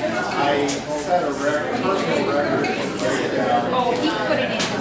I set a record, personal record. Oh, he put it in here.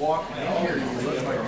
walk down here, you look like you're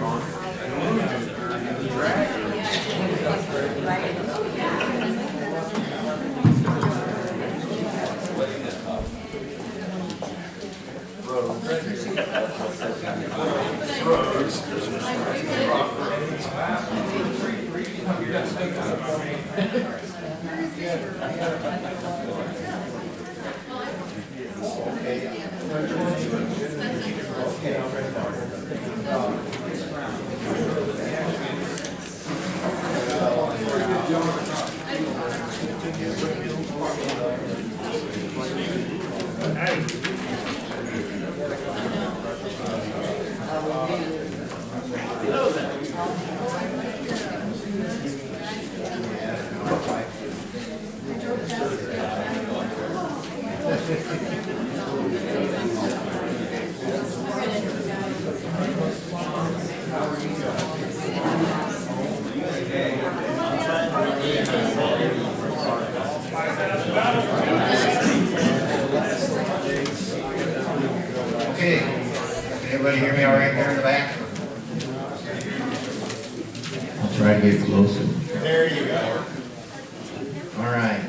Okay, can everybody hear me all right there in the back? I'll try to get closer. There you go. All right.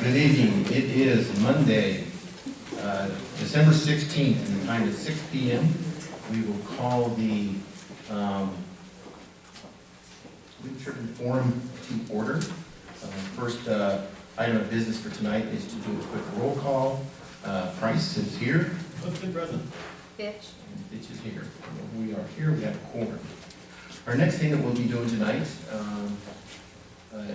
Good evening. It is Monday, December 16th, and the time is 6 p.m. We will call the Turbine Forum to order. First item of business for tonight is to do a quick roll call. Price is here. Bitch. And Ditch is here. We are here. We have a quorum. Our next thing that we'll be doing tonight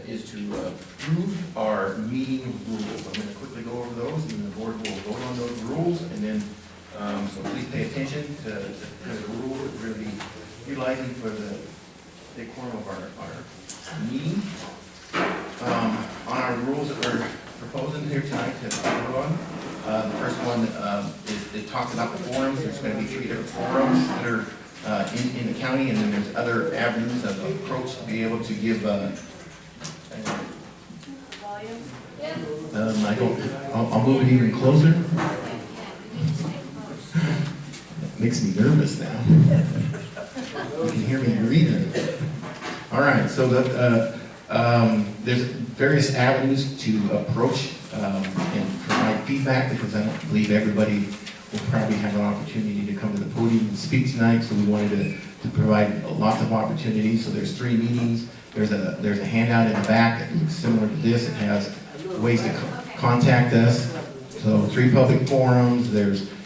is to approve our meeting rules. I'm going to quickly go over those, and the board will vote on those rules. And then, so please pay attention to the rules that we're going to be utilizing for the decorum of our meeting. On our rules that we're proposing here tonight to vote on. The first one it talks about the forums. There's going to be 3 different forums that are in the county, and then there's other avenues of approach to be able to give. I'll move it even closer. That makes me nervous now. You can hear me breathing. All right, so there's various avenues to approach and provide feedback, because I don't believe everybody will probably have an opportunity to come to the podium and speak tonight. So we wanted to provide lots of opportunities. So there's 3 meetings. There's a handout in the back that looks similar to this. It has ways to contact us. So 3 public forums.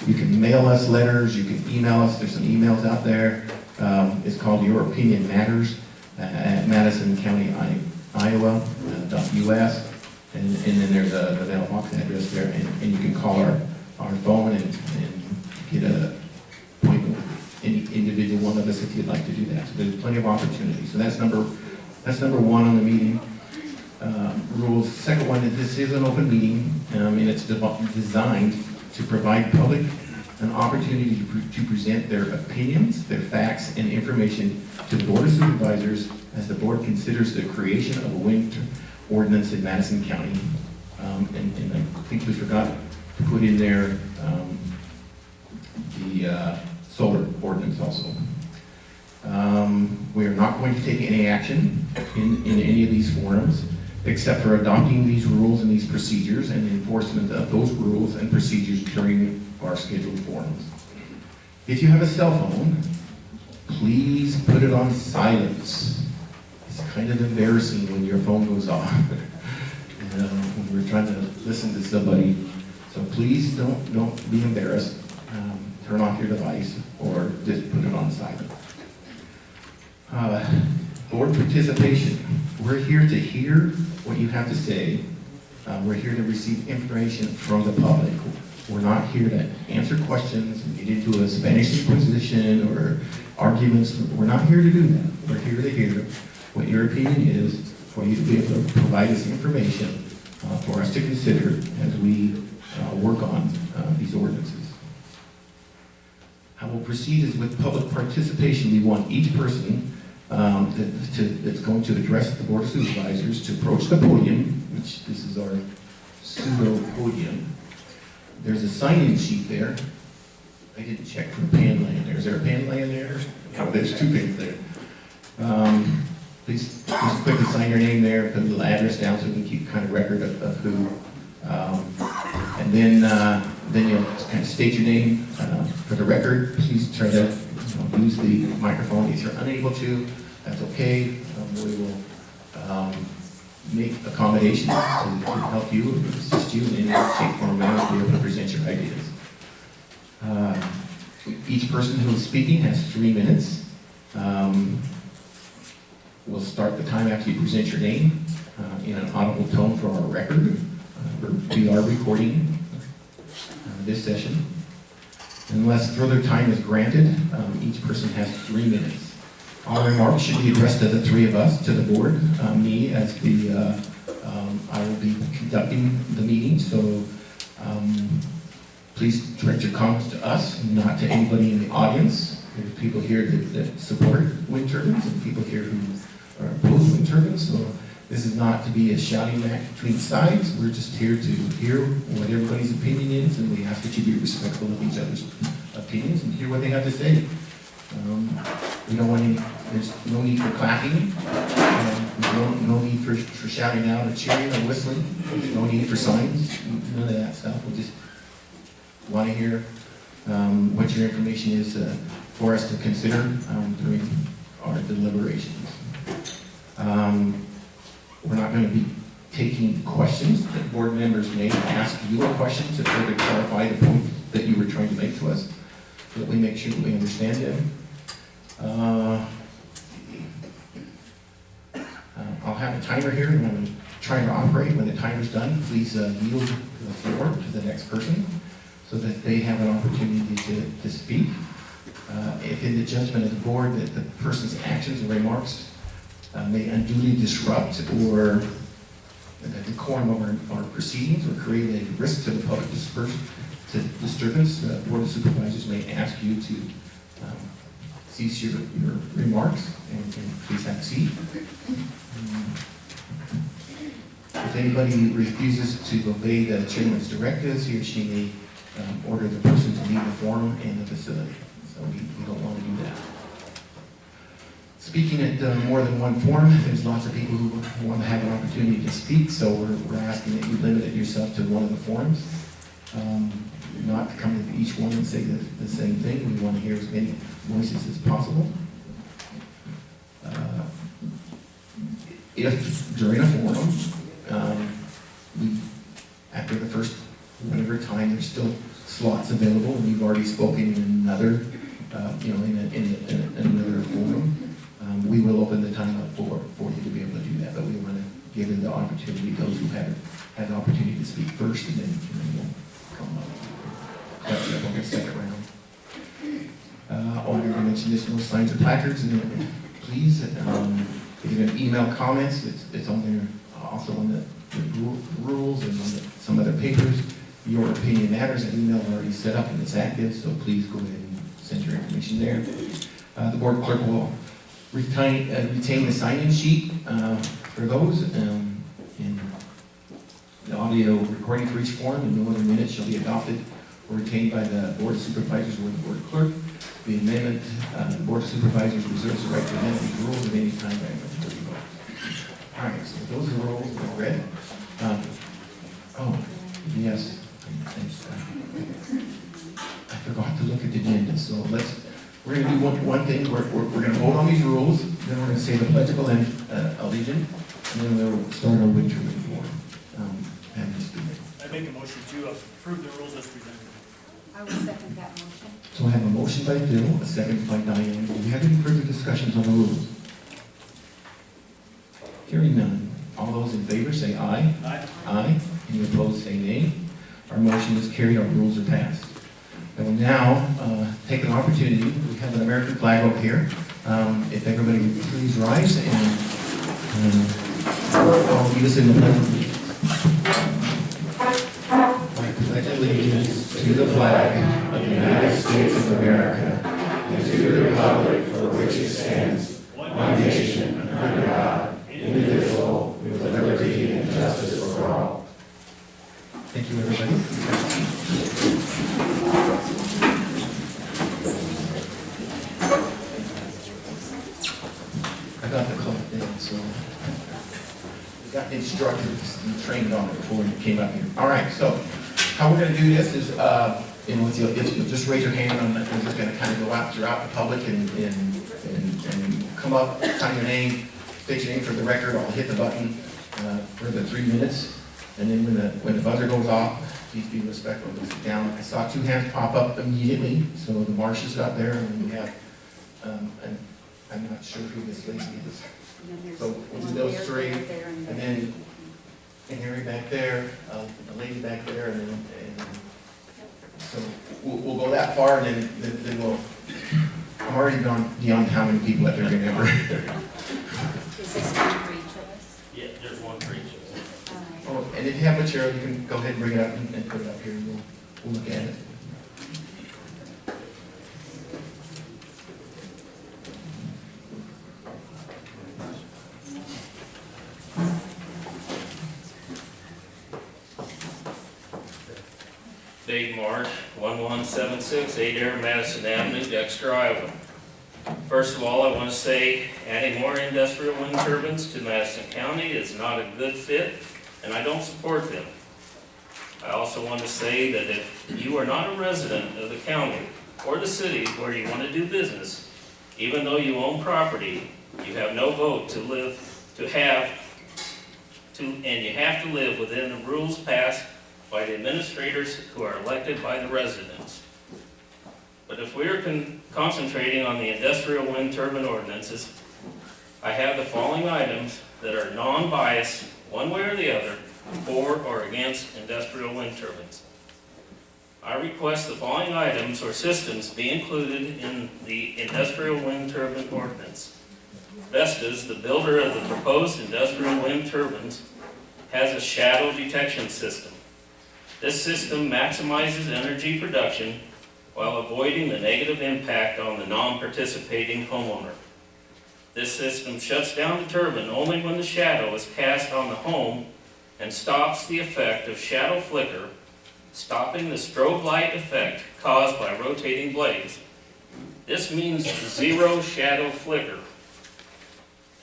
You can mail us letters. You can email us. There's some emails out there. It's called Your Opinion Matters at Madison County Iowa .us. And then there's the mailbox address there, and you can call our phone and get an appointment with any individual one of us if you'd like to do that. So there's plenty of opportunities. So that's number 1 on the meeting rules. Second one is this is an open meeting, and it's designed to provide public an opportunity to present their opinions, their facts, and information to the Board of Supervisors as the board considers the creation of a wind ordinance in Madison County. And I think we forgot to put in there the solar ordinance also. We are not going to take any action in any of these forums, except for adopting these rules and these procedures and enforcement of those rules and procedures during our scheduled forums. If you have a cell phone, please put it on silence. It's kind of embarrassing when your phone goes off when we're trying to listen to somebody. So please don't be embarrassed. Turn off your device or just put it on silent. Board participation. We're here to hear what you have to say. We're here to receive information from the public. We're not here to answer questions and get into a Spanish Inquisition or arguments. We're not here to do that. We're here to hear what your opinion is, for you to be able to provide us information for us to consider as we work on these ordinances. How we'll proceed is with public participation. We want each person that's going to address the Board of Supervisors to approach the podium, which this is our pseudo podium. There's a sign-in sheet there, I didn't check for a pan laying there. Is there a pan laying there? Oh, there's 2 pins there. Please quickly sign your name there, put a little address down so we can keep kind of record of who. And then you'll kind of state your name for the record. Please try to use the microphone. If you're unable to, that's okay. We will make accommodations to help you, assist you in any shape, form, or manner to be able to present your ideas. Each person who is speaking has 3 minutes. We'll start the time after you present your name in an audible tone for our record. We are recording this session. Unless further time is granted, each person has 3 minutes. All remarks should be addressed to the 3 of us, to the board. Me as the, I will be conducting the meeting, so please direct your comments to us, not to anybody in the audience. There's people here that support wind turbines and people here who are opposed to wind turbines, so this is not to be a shouting match between sides. We're just here to hear what everybody's opinion is, and we ask that you be respectful of each other's opinions and hear what they have to say. We don't want any, there's no need for clapping, no need for shouting out or cheering or whistling, no need for signs, none of that stuff. We just want to hear what your information is for us to consider during our deliberations. We're not going to be taking questions that board members may ask you a question to further clarify the point that you were trying to make to us, so that we make sure that we understand them. I'll have a timer here, and I'm going to try to operate. When the timer's done, please yield the floor to the next person so that they have an opportunity to speak. If in the judgment of the board that the person's actions and remarks may unduly disrupt or the decorum of our proceedings or create a risk to the public disturbance, the Board of Supervisors may ask you to cease your remarks and please have a seat. If anybody refuses to obey the chairman's directives, he or she may order the person to leave the forum and the facility. So we don't want to do that. Speaking at more than one forum, there's lots of people who want to have an opportunity to speak, so we're asking that you limit yourself to one of the forums. Not to come to each one and say the same thing. We want to hear as many voices as possible. If during a forum, after the first whatever time, there's still slots available, and you've already spoken in another, in another forum, we will open the time up for you to be able to do that. But we want to give them the opportunity, those who haven't had the opportunity to speak first, and then we'll come up. We'll get second round. Already mentioned this, no signs or placards, and please, if you're going to email comments, it's on there, also on the rules and on some other papers. Your opinion matters. An email is already set up and it's active, so please go ahead and send your information there. The board clerk will retain the sign-in sheet for those, and the audio recording for each form and no other minutes shall be adopted or retained by the Board of Supervisors or the board clerk. The amendment, the Board of Supervisors reserves the right to amend these rules at any time by majority vote. All right, so those are the rules that are read. Oh, yes. I forgot to look at the agenda, so we're going to do one thing. We're going to vote on these rules, then we're going to say the Pledge of Allegiance, and then we'll start our winter reform. I make a motion to approve the rules as presented. I will second that motion. So I have a motion by Bill, a second by Diane. Do we have any further discussions on the rules? Hearing none. All those in favor say aye. Aye. Aye. Any opposed say nay. Our motion is carried. Our rules are passed. I will now take an opportunity. We have an American flag over here. If everybody would please rise and I'll lead us in the pledge of allegiance. I pledge allegiance to the flag of the United States of America and to the republic for which it stands, one nation, under God, indivisible, with liberty and justice for all. Thank you, everybody. instructors and trained on it before you came up here. All right, so how we're going to do this is, if you'll just raise your hand, we're just going to kind of go out throughout the public and come up, sign your name, state your name for the record. I'll hit the button for the 3 minutes, and then when the buzzer goes off, please be respectful and sit down. I saw 2 hands pop up immediately, so the Marsh is up there, and we have, and I'm not sure who this lady is. So we'll do those 3, and then Henry back there, a lady back there, and so we'll go that far, and then we'll. I'm already gone beyond how many people that they're going to ever. Is this one for each of us? Yeah, there's one for each of us. All right. Oh, and if you have material, you can go ahead and bring it up and put it up here, and we'll look at it. Dave Marsh, 1176 Adair, Madison Avenue, Dexter, Iowa. First of all, I want to say adding more industrial wind turbines to Madison County is not a good fit, and I don't support them. I also want to say that if you are not a resident of the county or the city where you want to do business, even though you own property, you have no vote and you have to live within the rules passed by the administrators who are elected by the residents. But if we are concentrating on the industrial wind turbine ordinances, I have the following items that are non-biased, one way or the other, for or against industrial wind turbines. I request the following items or systems be included in the industrial wind turbine ordinance. Vestas, the builder of the proposed industrial wind turbines, has a shadow detection system. This system maximizes energy production while avoiding the negative impact on the non-participating homeowner. This system shuts down the turbine only when the shadow is cast on the home and stops the effect of shadow flicker, stopping the strobe light effect caused by rotating blades. This means zero shadow flicker.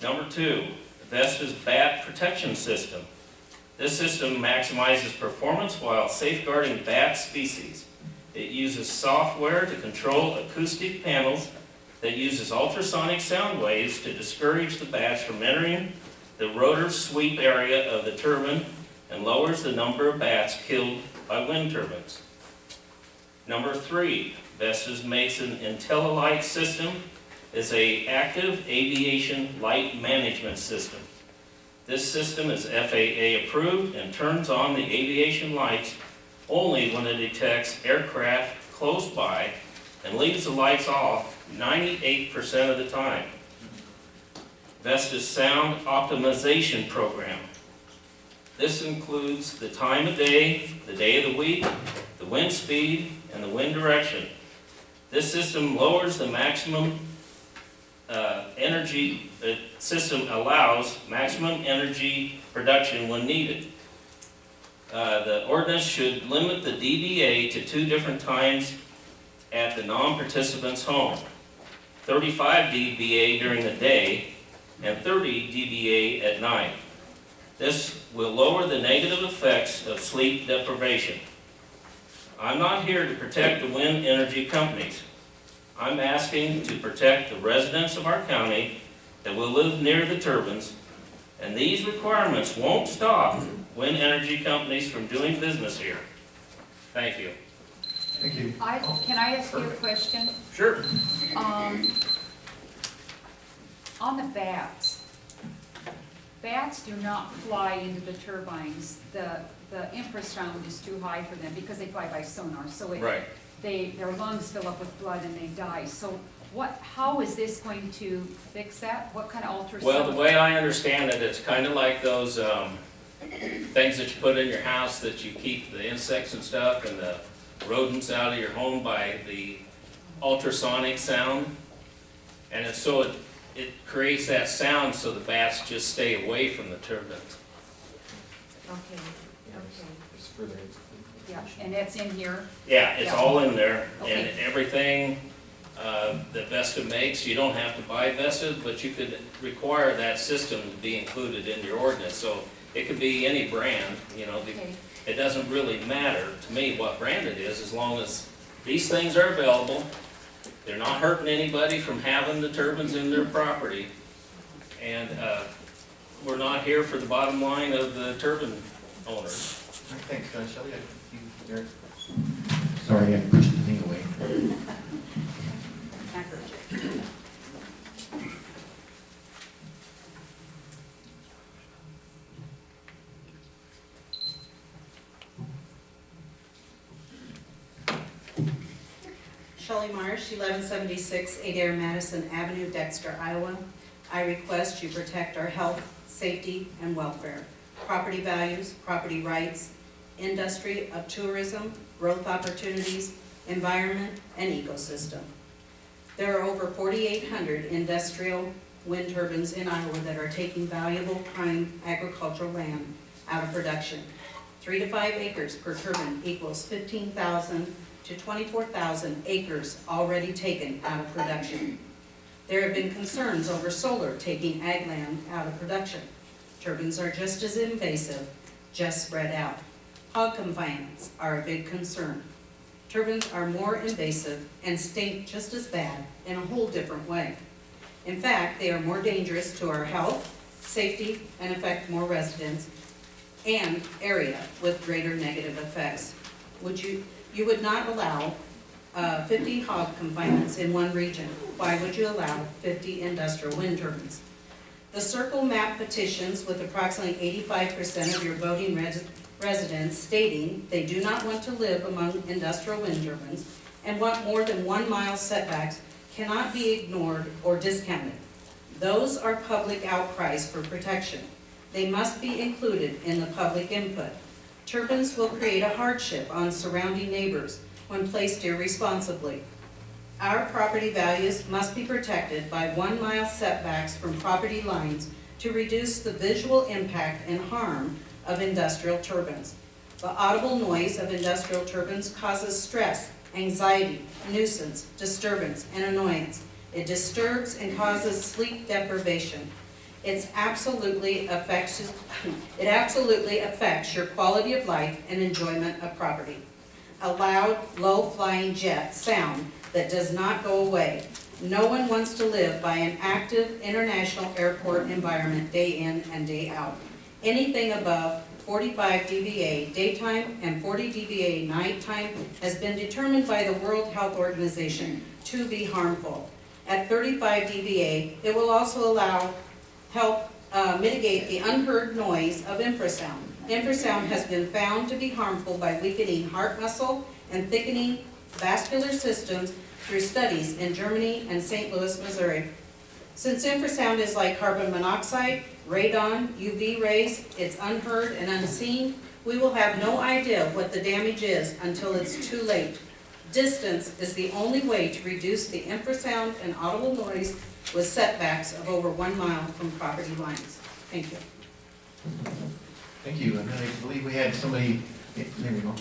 Number 2, Vestas bat protection system. This system maximizes performance while safeguarding bat species. It uses software to control acoustic panels that uses ultrasonic sound waves to discourage the bats from entering the rotor sweep area of the turbine and lowers the number of bats killed by wind turbines. Number 3, Vestas makes an IntelliLight system is an active aviation light management system. This system is FAA approved and turns on the aviation lights only when it detects aircraft close by and leaves the lights off 98% of the time. Vestas Sound Optimization Program. This includes the time of day, the day of the week, the wind speed, and the wind direction. This system lowers the maximum energy, the system allows maximum energy production when needed. The ordinance should limit the dBA to 2 different times at the non-participant's home. 35 dBA during the day and 30 dBA at night. This will lower the negative effects of sleep deprivation. I'm not here to protect the wind energy companies. I'm asking to protect the residents of our county that will live near the turbines, and these requirements won't stop wind energy companies from doing business here. Thank you. Thank you. Can I ask you a question? Sure. On the bats do not fly into the turbines. The infrasound is too high for them because they fly by sonar. So Right. their lungs fill up with blood and they die. So how is this going to fix that? What kind of ultrasound? Well, the way I understand it, it's kind of like those things that you put in your house that you keep the insects and stuff and the rodents out of your home by the ultrasonic sound. And it creates that sound so the bats just stay away from the turbines. Okay, okay. It's further. Yeah, and that's in here? Yeah, it's all in there, and Okay. everything that Vesta makes, you don't have to buy Vesta, but you could require that system to be included in your ordinance. So It could be any brand, you know, Okay, it doesn't really matter to me what brand it is, as long as these things are available. They're not hurting anybody from having the turbines in their property. And we're not here for the bottom line of the turbine owners. All right, thanks, Shelley. Derek. Sorry, I pushed the thing away. I heard you. Shelley Marsh, 1176 Adair Madison Avenue, Dexter, Iowa. I request you protect our health, safety, and welfare, property values, property rights, industry of tourism, growth opportunities, environment, and ecosystem. There are over 4,800 industrial wind turbines in Iowa that are taking valuable prime agricultural land out of production. 3 to 5 acres per turbine equals 15,000 to 24,000 acres already taken out of production. There have been concerns over solar taking ag land out of production. Turbines are just as invasive, just spread out. Hog confinements are a big concern. Turbines are more invasive and stink just as bad in a whole different way. In fact, they are more dangerous to our health, safety, and affect more residents and area with greater negative effects. You would not allow 50 hog confinements in one region. Why would you allow 50 industrial wind turbines? The Circle Map petitions with approximately 85% of your voting residents stating they do not want to live among industrial wind turbines and want more than 1 mile setbacks cannot be ignored or discounted. Those are public outcries for protection. They must be included in the public input. Turbines will create a hardship on surrounding neighbors when placed irresponsibly. Our property values must be protected by 1 mile setbacks from property lines to reduce the visual impact and harm of industrial turbines. The audible noise of industrial turbines causes stress, anxiety, nuisance, disturbance, and annoyance. It disturbs and causes sleep deprivation. It absolutely affects your quality of life and enjoyment of property. A loud, low-flying jet sound that does not go away. No one wants to live by an active international airport environment day in and day out. Anything above 45 dBA daytime and 40 dBA nighttime has been determined by the World Health Organization to be harmful. At 35 dBA, it will also help mitigate the unheard noise of infrasound. Infrasound has been found to be harmful by weakening heart muscle and thickening vascular systems through studies in Germany and St. Louis, Missouri. Since infrasound is like carbon monoxide, radon, UV rays, it's unheard and unseen, we will have no idea what the damage is until it's too late. Distance is the only way to reduce the infrasound and audible noise with setbacks of over 1 mile from property lines. Thank you. Thank you. And then I believe we had somebody, there we go.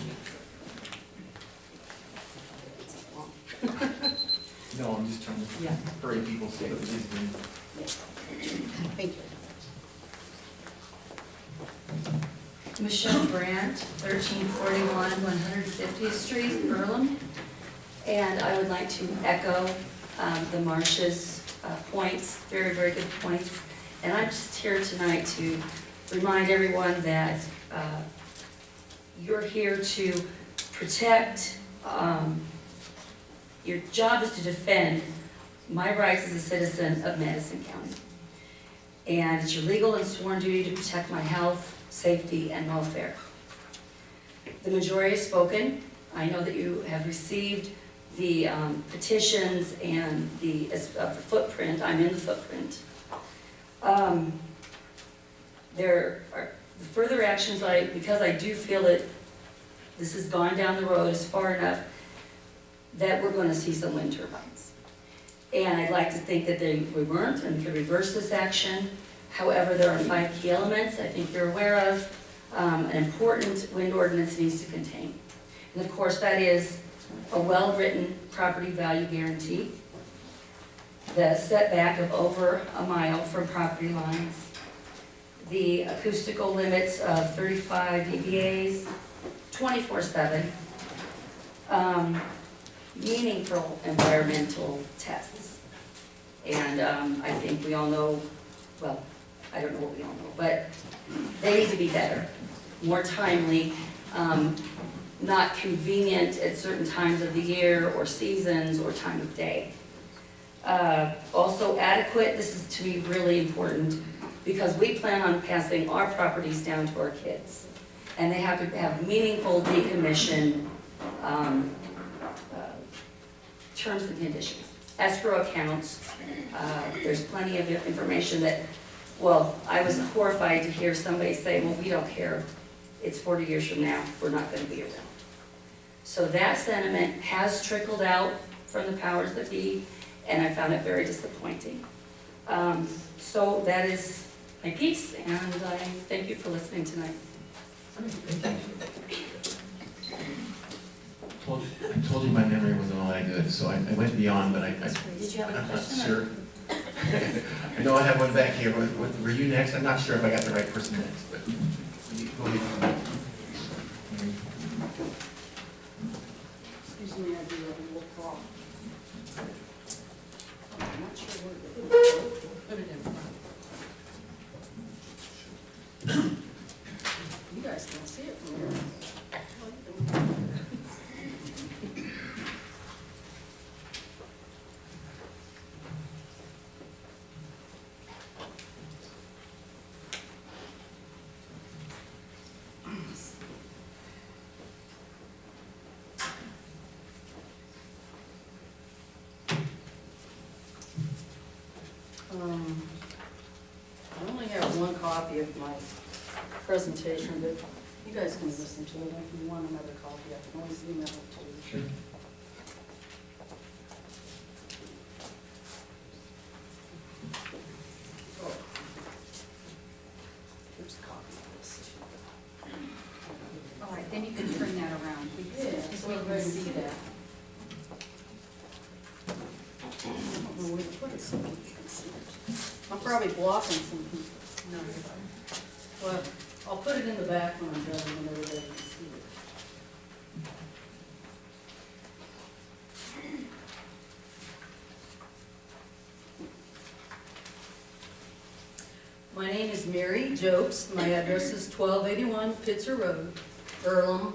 No, I'm just trying to hurry people so that please do. Thank you. Michelle Brandt, 1341 150th Street, Earlham. And I would like to echo the Marsh's points, very, very good points. And I'm just here tonight to remind everyone that you're here to protect, your job is to defend my rights as a citizen of Madison County. And it's your legal and sworn duty to protect my health, safety, and welfare. The majority has spoken. I know that you have received the petitions and the footprint. I'm in the footprint. There are the further actions, because I do feel that this has gone down the road as far enough that we're going to see some wind turbines. And I'd like to think that we weren't and could reverse this action. However, there are 5 key elements I think you're aware of an important wind ordinance needs to contain. And of course, that is a well-written property value guarantee, the setback of over 1 mile from property lines, the acoustical limits of 35 dBAs, 24/7, meaningful environmental tests. And I think we all know, well, I don't know what we all know, but they need to be better, more timely, not convenient at certain times of the year or seasons or time of day. Also adequate, this is to me really important, because we plan on passing our properties down to our kids. And they have to have meaningful decommission terms and conditions. Escrow accounts, there's plenty of information that, well, I was horrified to hear somebody say, well, we don't care. It's 40 years from now, we're not going to be around. So that sentiment has trickled out from the powers that be, and I found it very disappointing. So that is my piece, and I thank you for listening tonight. I told you my memory wasn't all that good, so I went beyond, but Did you have a I'm not question? sure. I know I have one back here. Were you next? I'm not sure if I got the right person next, but you go ahead. Excuse me, I do have a little call. I'm not sure where to put it in front. You guys can see it from here. I only have one copy of my presentation, but you guys can listen to it. If you want another copy, I can always email it to you. Sure. Oh. Here's a copy of this. All right, then you can turn that around. Yeah, Because so we everybody can can see that. I don't know where to put it so people can see it. I'm probably blocking some people. No, you're fine. Well, I'll put it in the back when I'm done, and everybody can see it. My name is Mary Jopes. My address is 1281 Pitzer Road, Earlham.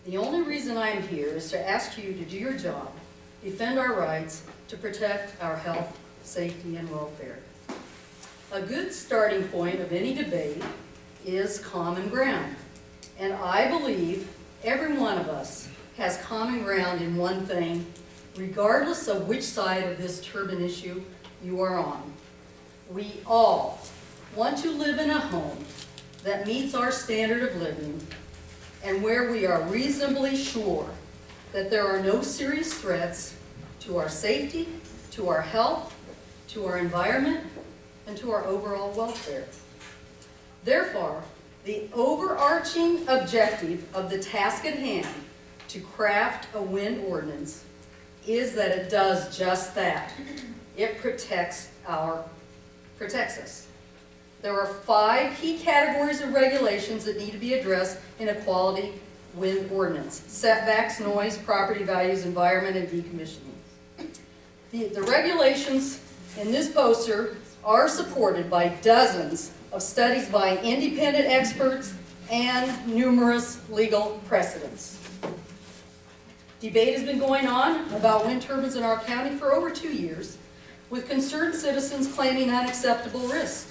The only reason I'm here is to ask you to do your job, defend our rights, to protect our health, safety, and welfare. A good starting point of any debate is common ground. And I believe every one of us has common ground in one thing, regardless of which side of this turbine issue you are on. We all want to live in a home that meets our standard of living and where we are reasonably sure that there are no serious threats to our safety, to our health, to our environment, and to our overall welfare. Therefore, the overarching objective of the task at hand to craft a wind ordinance is that it does just that. It protects us. There are 5 key categories of regulations that need to be addressed in a quality wind ordinance: setbacks, noise, property values, environment, and decommissioning. The regulations in this poster are supported by dozens of studies by independent experts and numerous legal precedents. Debate has been going on about wind turbines in our county for over 2 years, with concerned citizens claiming unacceptable risk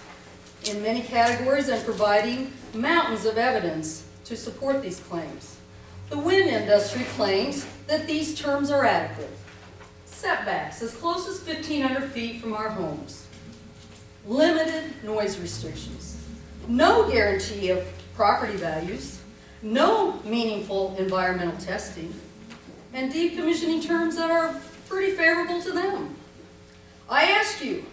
in many categories and providing mountains of evidence to support these claims. The wind industry claims that these terms are adequate. Setbacks as close as 1,500 feet from our homes. Limited noise restrictions. No guarantee of property values. No meaningful environmental testing. And decommissioning terms that are pretty favorable to them. I ask you,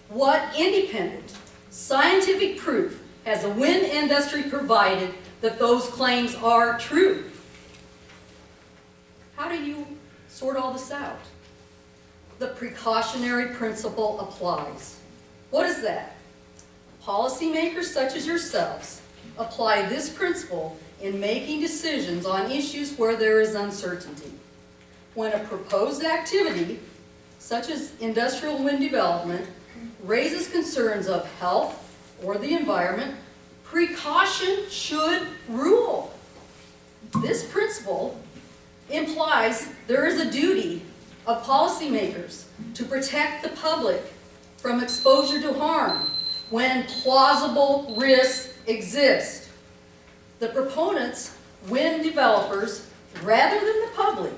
what independent, scientific proof has the wind industry provided that those claims are true? How do you sort all this out? The precautionary principle applies. What is that? Policymakers such as yourselves apply this principle in making decisions on issues where there is uncertainty. When a proposed activity, such as industrial wind development, raises concerns of health or the environment, precaution should rule. This principle implies there is a duty of policymakers to protect the public from exposure to harm when plausible risks exist. The proponents, wind developers, rather than the public,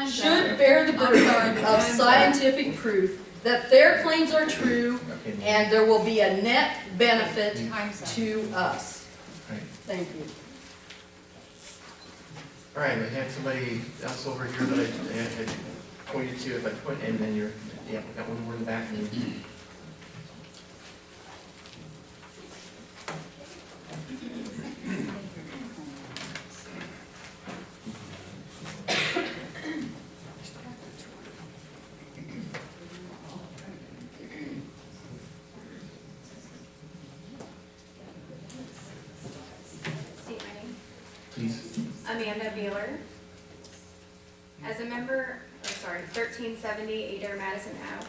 should bear the burden of scientific proof that their claims are true and there will be a net benefit to us. Right. Thank you. All right, we had somebody else over here that I had pointed to, if I point, and then you're, yeah, we got one more in the back. State my name. Please. Amanda Beeler. As a member, 1370 Adair Madison Ave.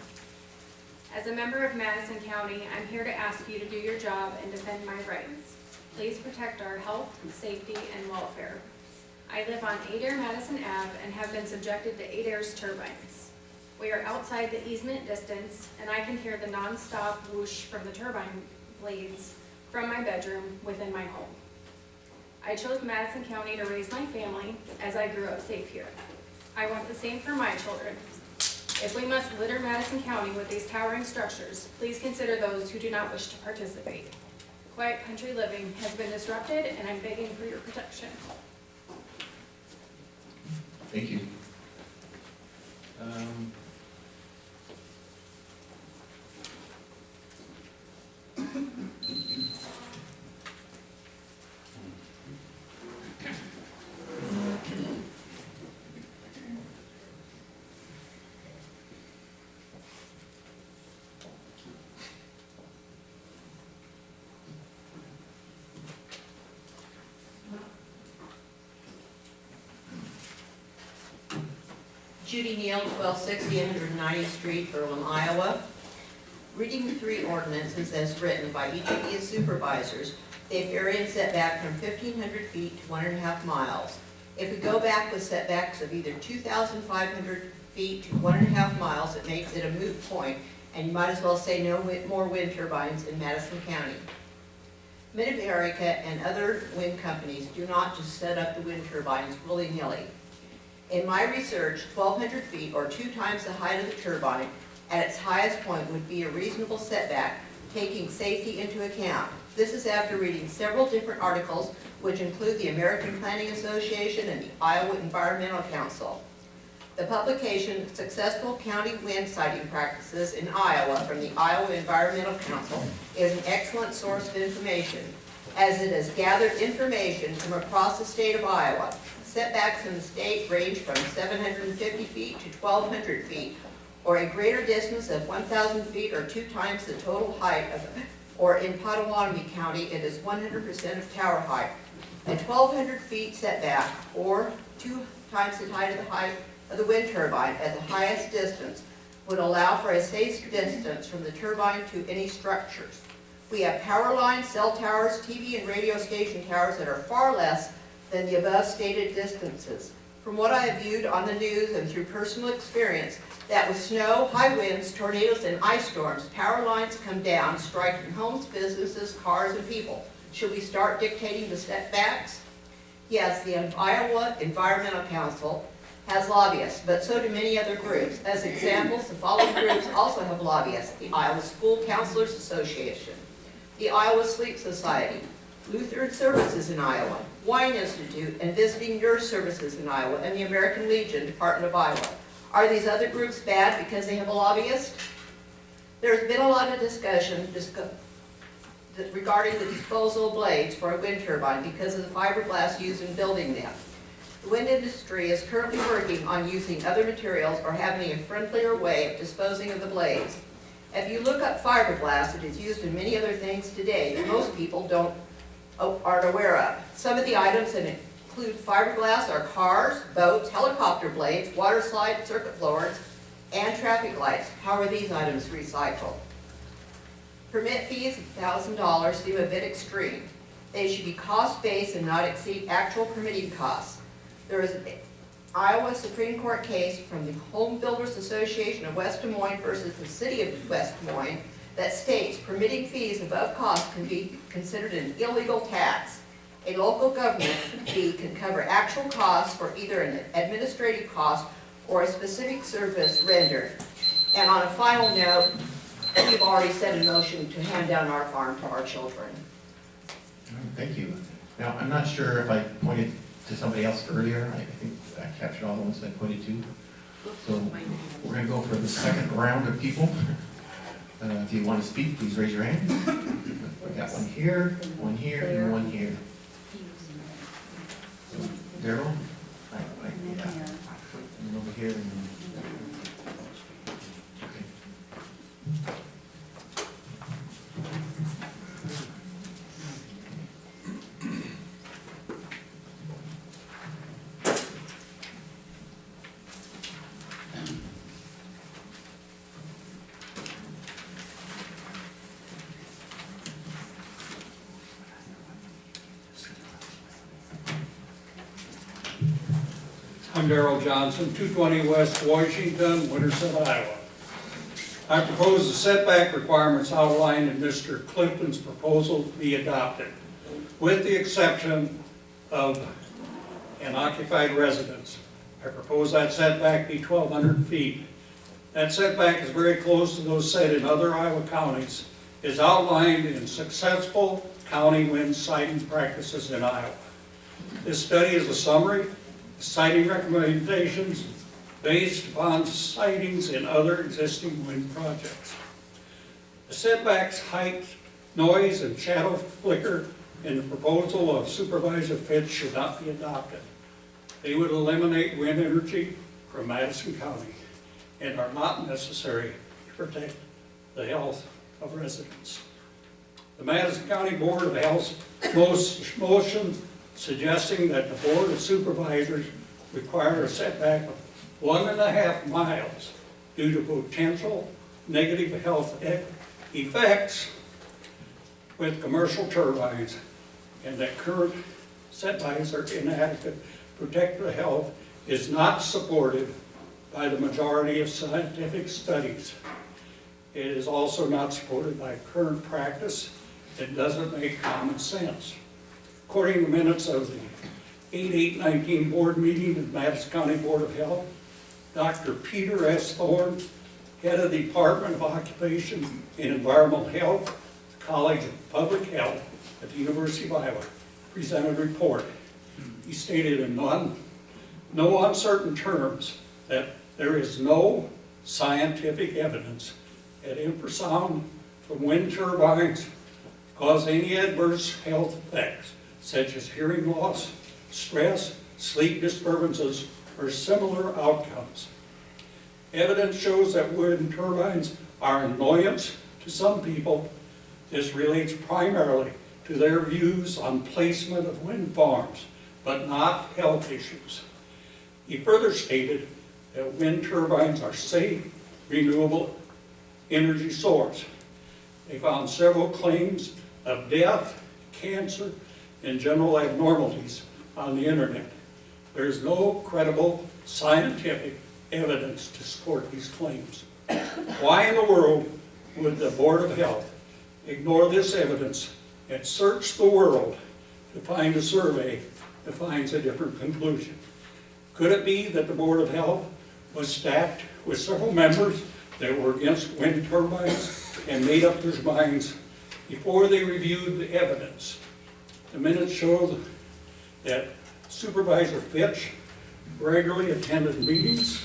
As a member of Madison County, I'm here to ask you to do your job and defend my rights. Please protect our health, safety, and welfare. I live on Adair Madison Ave and have been subjected to Adair's turbines. We are outside the easement distance, and I can hear the non-stop whoosh from the turbine blades from my bedroom within my home. I chose Madison County to raise my family as I grew up safe here. I want the same for my children. If we must litter Madison County with these towering structures, please consider those who do not wish to participate. Quiet country living has been disrupted, and I'm begging for your protection. Thank you. Judy Neal, 1260 190th Street, Earlham, Iowa. Reading the three ordinances as written by each of the supervisors, they vary in setback from 1,500 feet to 1.5 miles. If we go back with setbacks of either 2,500 feet to 1.5 miles, it makes it a moot point, and you might as well say no more wind turbines in Madison County. Mid-America and other wind companies do not just set up the wind turbines willy-nilly. In my research, 1,200 feet or 2 times the height of the turbine at its highest point would be a reasonable setback, taking safety into account. This is after reading several different articles, which include the American Planning Association and the Iowa Environmental Council. The publication, Successful County Wind Siting Practices in Iowa from the Iowa Environmental Council, is an excellent source of information, as it has gathered information from across the state of Iowa. Setbacks in the state range from 750 feet to 1,200 feet, or a greater distance of 1,000 feet or 2 times the total height of, or in Potawatomi County, it is 100% of tower height. A 1,200 feet setback, or 2 times the height of the wind turbine at the highest distance, would allow for a safe distance from the turbine to any structures. We have power lines, cell towers, TV and radio station towers that are far less than the above stated distances. From what I have viewed on the news and through personal experience, that with snow, high winds, tornadoes, and ice storms, power lines come down, striking homes, businesses, cars, and people. Should we start dictating the setbacks? Yes, the Iowa Environmental Council has lobbyists, but so do many other groups. As examples, the following groups also have lobbyists: the Iowa School Counselors Association, the Iowa Sleep Society, Lutheran Services in Iowa, Wine Institute, and Visiting Nurse Services in Iowa, and the American Legion, Department of Iowa. Are these other groups bad because they have a lobbyist? There's been a lot of discussion regarding the disposal of blades for a wind turbine because of the fiberglass used in building them. The wind industry is currently working on using other materials or having a friendlier way of disposing of the blades. If you look up fiberglass, it is used in many other things today that most people aren't aware of. Some of the items that include fiberglass are cars, boats, helicopter blades, water slides, circuit floors, and traffic lights. How are these items recycled? Permit fees of $1,000 seem a bit extreme. They should be cost-based and not exceed actual permitting costs. There is an Iowa Supreme Court case from the Home Builders Association of West Des Moines versus the City of West Des Moines that states permitting fees above cost can be considered an illegal tax. A local government fee can cover actual costs for either an administrative cost or a specific service rendered. And on a final note, we've already set a motion to hand down our farm to our children. Thank you. Now, I'm not sure if I pointed to somebody else earlier. I think I captured all the ones I pointed to. So we're going to go for the second round of people. If you want to speak, please raise your hand. We got one here, and one here. So, Daryl? Yeah. And over here. Okay. I'm Darrell Johnson, 220 West Washington, Winterset, Iowa. I propose the setback requirements outlined in Mr. Clifton's proposal be adopted, with the exception of an occupied residence. I propose that setback be 1,200 feet. That setback is very close to those set in other Iowa counties, is outlined in successful county wind siting practices in Iowa. This study is a summary citing recommendations based upon sightings in other existing wind projects. The setbacks, height, noise, and shadow flicker in the proposal of Supervisor Fitch should not be adopted. They would eliminate wind energy from Madison County and are not necessary to protect the health of residents. The Madison County Board of Health's motion suggesting that the Board of Supervisors require a setback of 1.5 miles due to potential negative health effects with commercial turbines, and that current setbacks are inadequate to protect the health is not supported by the majority of scientific studies. It is also not supported by current practice. It doesn't make common sense. According to minutes of the 8/8/19 board meeting of Madison County Board of Health, Dr. Peter S. Thorne, head of the Department of Occupation and Environmental Health, College of Public Health at the University of Iowa, presented a report. He stated in no uncertain terms that there is no scientific evidence that infrasound from wind turbines cause any adverse health effects, such as hearing loss, stress, sleep disturbances, or similar outcomes. Evidence shows that wind turbines are an annoyance to some people. This relates primarily to their views on placement of wind farms, but not health issues. He further stated that wind turbines are safe, renewable energy source. They found several claims of death, cancer, and general abnormalities on the internet. There is no credible scientific evidence to support these claims. Why in the world would the Board of Health ignore this evidence and search the world to find a survey that finds a different conclusion? Could it be that the Board of Health was stacked with several members that were against wind turbines and made up their minds before they reviewed the evidence? The minutes show that Supervisor Fitch regularly attended meetings.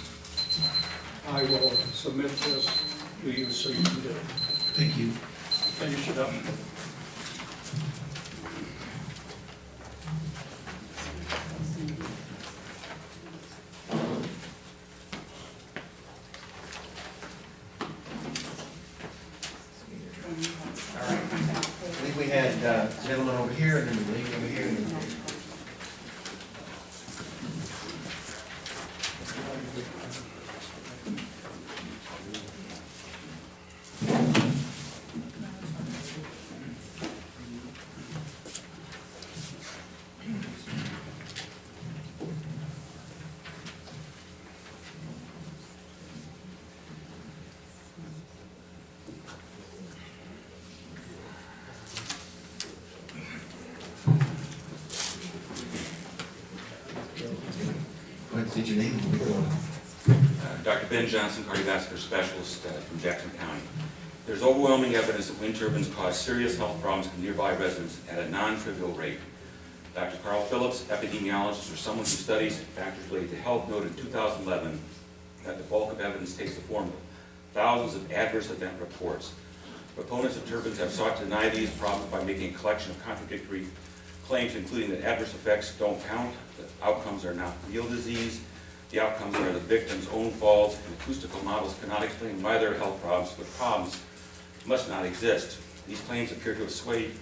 I will submit this to you so you can Thank you. finish it up. gentleman over here, and then the lady over here, and then go ahead and state your name. And we'll go. Dr. Ben Johnson, cardiovascular specialist from Jackson County. There's overwhelming evidence that wind turbines cause serious health problems in nearby residents at a non-trivial rate. Dr. Carl Phillips, epidemiologist or someone who studies factors related to health, noted in 2011 that the bulk of evidence takes the form of thousands of adverse event reports. Proponents of turbines have sought to deny these problems by making a collection of contradictory claims, including that adverse effects don't count, that outcomes are not real disease, the outcomes are the victim's own fault, and acoustical models cannot explain why there are health problems, but problems must not exist. These claims appear to have swayed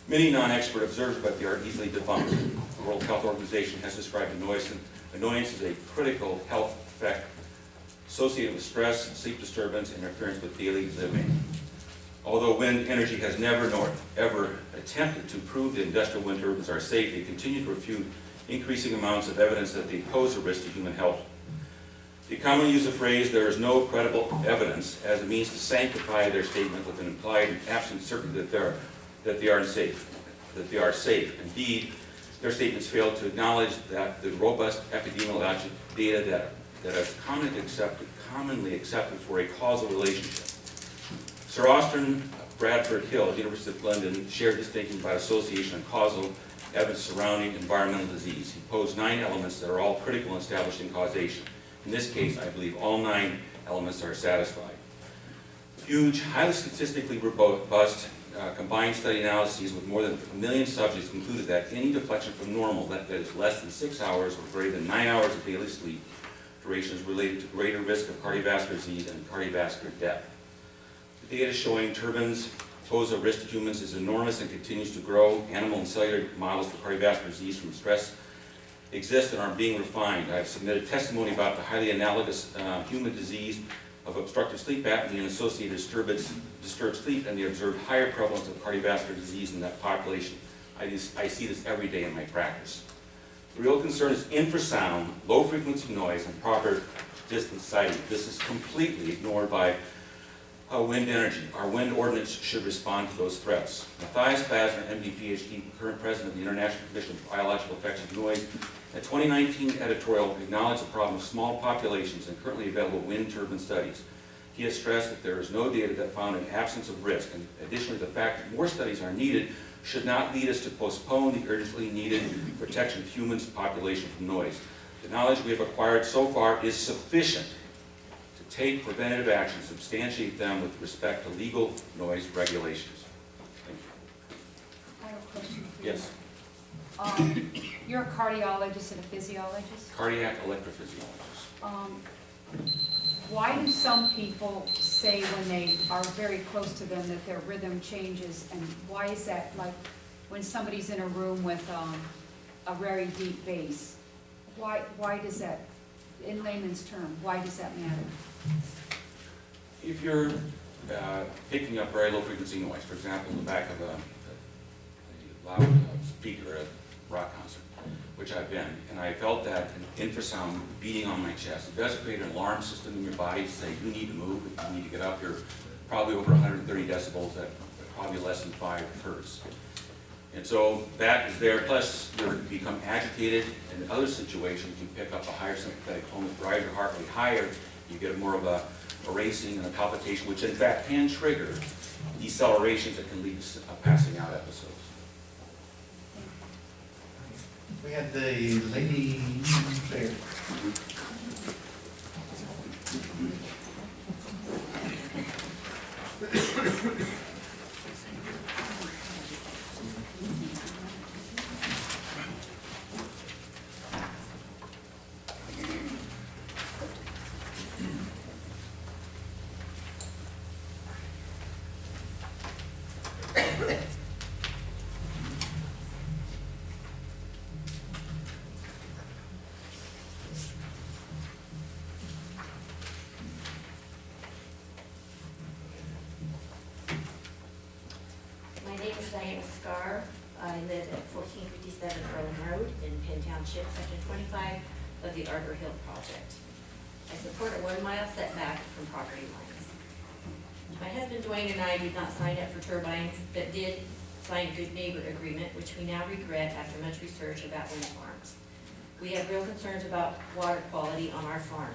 many non-expert observers, but they are easily debunked. The World Health Organization has described annoyance as a critical health effect associated with stress, sleep disturbance, and interference with daily living. Although wind energy has never nor ever attempted to prove that industrial wind turbines are safe, they continue to refute increasing amounts of evidence that they pose a risk to human health. They commonly use the phrase, "there is no credible evidence," as a means to sanctify their statement with an implied and absent certainty that they are safe. Indeed, their statements fail to acknowledge that the robust epidemiologic data that is commonly accepted for a causal relationship. Sir Austin Bradford Hill at the University of London shared this thinking about association and causal evidence surrounding environmental disease. He posed 9 elements that are all critical in establishing causation. In this case, I believe all 9 elements are satisfied. Huge, highly statistically robust combined study analyses with more than 1 million subjects concluded that any deflection from normal, that is less than 6 hours or greater than 9 hours of daily sleep duration, is related to greater risk of cardiovascular disease and cardiovascular death. The data showing turbines pose a risk to humans is enormous and continues to grow. Animal and cellular models for cardiovascular disease from stress exist and are being refined. I have submitted testimony about the highly analogous human disease of obstructive sleep apnea and associated disturbed sleep, and the observed higher prevalence of cardiovascular disease in that population. I see this every day in my practice. The real concern is infrasound, low-frequency noise, and proper distance sighting. This is completely ignored by wind energy. Our wind ordinance should respond to those threats. Matthias Basner, MD, PhD, current president of the International Commission for Biological Effects of Noise, a 2019 editorial acknowledged the problem of small populations and currently available wind turbine studies. He has stressed that there is no data that found an absence of risk, and additionally the fact that more studies are needed should not lead us to postpone the urgently needed protection of humans' population from noise. The knowledge we have acquired so far is sufficient to take preventative action, substantiate them with respect to legal noise regulations. Thank you. I have a question for you. Yes. You're a cardiologist and a physiologist? Cardiac electrophysiologist. Why do some people say when they are very close to them that their rhythm changes, and why is that? Like when somebody's in a room with a very deep bass, why does that, in layman's term, why does that matter? If you're picking up very low frequency noise, for example, in the back of a loud speaker at a rock concert, which I've been, and I felt that an infrasound beating on my chest. It does create an alarm system in your body to say you need to move, you need to get up. You're probably over 130 decibels at probably less than 5 hertz. And so that is there, plus you become agitated. In other situations, you pick up a higher sympathetic tone that drives your heart rate higher. You get more of a racing and a palpitation, which in fact can trigger decelerations that can lead to passing out episodes. We had the lady there. Diana Scar. I live at 1457 Earlham Road in Penn Township, Section 25 of the Arbor Hill project. I support a 1 mile setback from property lines. My husband Dwayne and I did not sign up for turbines, but did sign a good neighbor agreement, which we now regret after much research about wind farms. We have real concerns about water quality on our farm.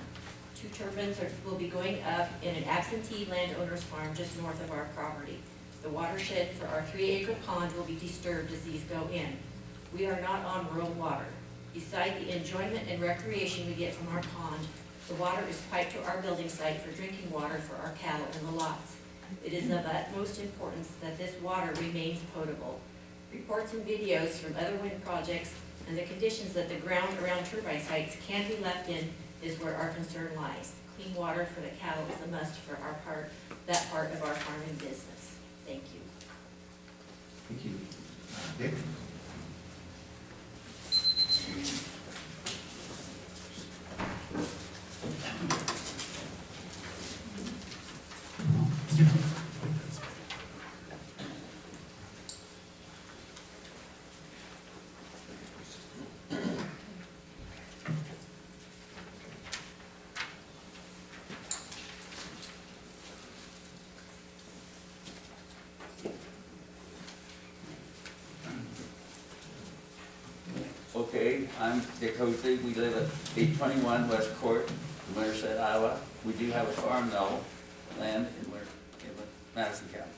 2 turbines will be going up in an absentee landowner's farm just north of our property. The watershed for our 3-acre pond will be disturbed as these go in. We are not on rural water. Beside the enjoyment and recreation we get from our pond, the water is piped to our building site for drinking water for our cattle in the lots. It is of utmost importance that this water remains potable. Reports and videos from other wind projects and the conditions that the ground around turbine sites can be left in is where our concern lies. Clean water for the cattle is a must for that part of our farming business. Thank you. Thank you. Dick? Okay, I'm Dick Hosley. We live at 821 West Court, in Winterset, Iowa. We do have a farm though, land in Madison County.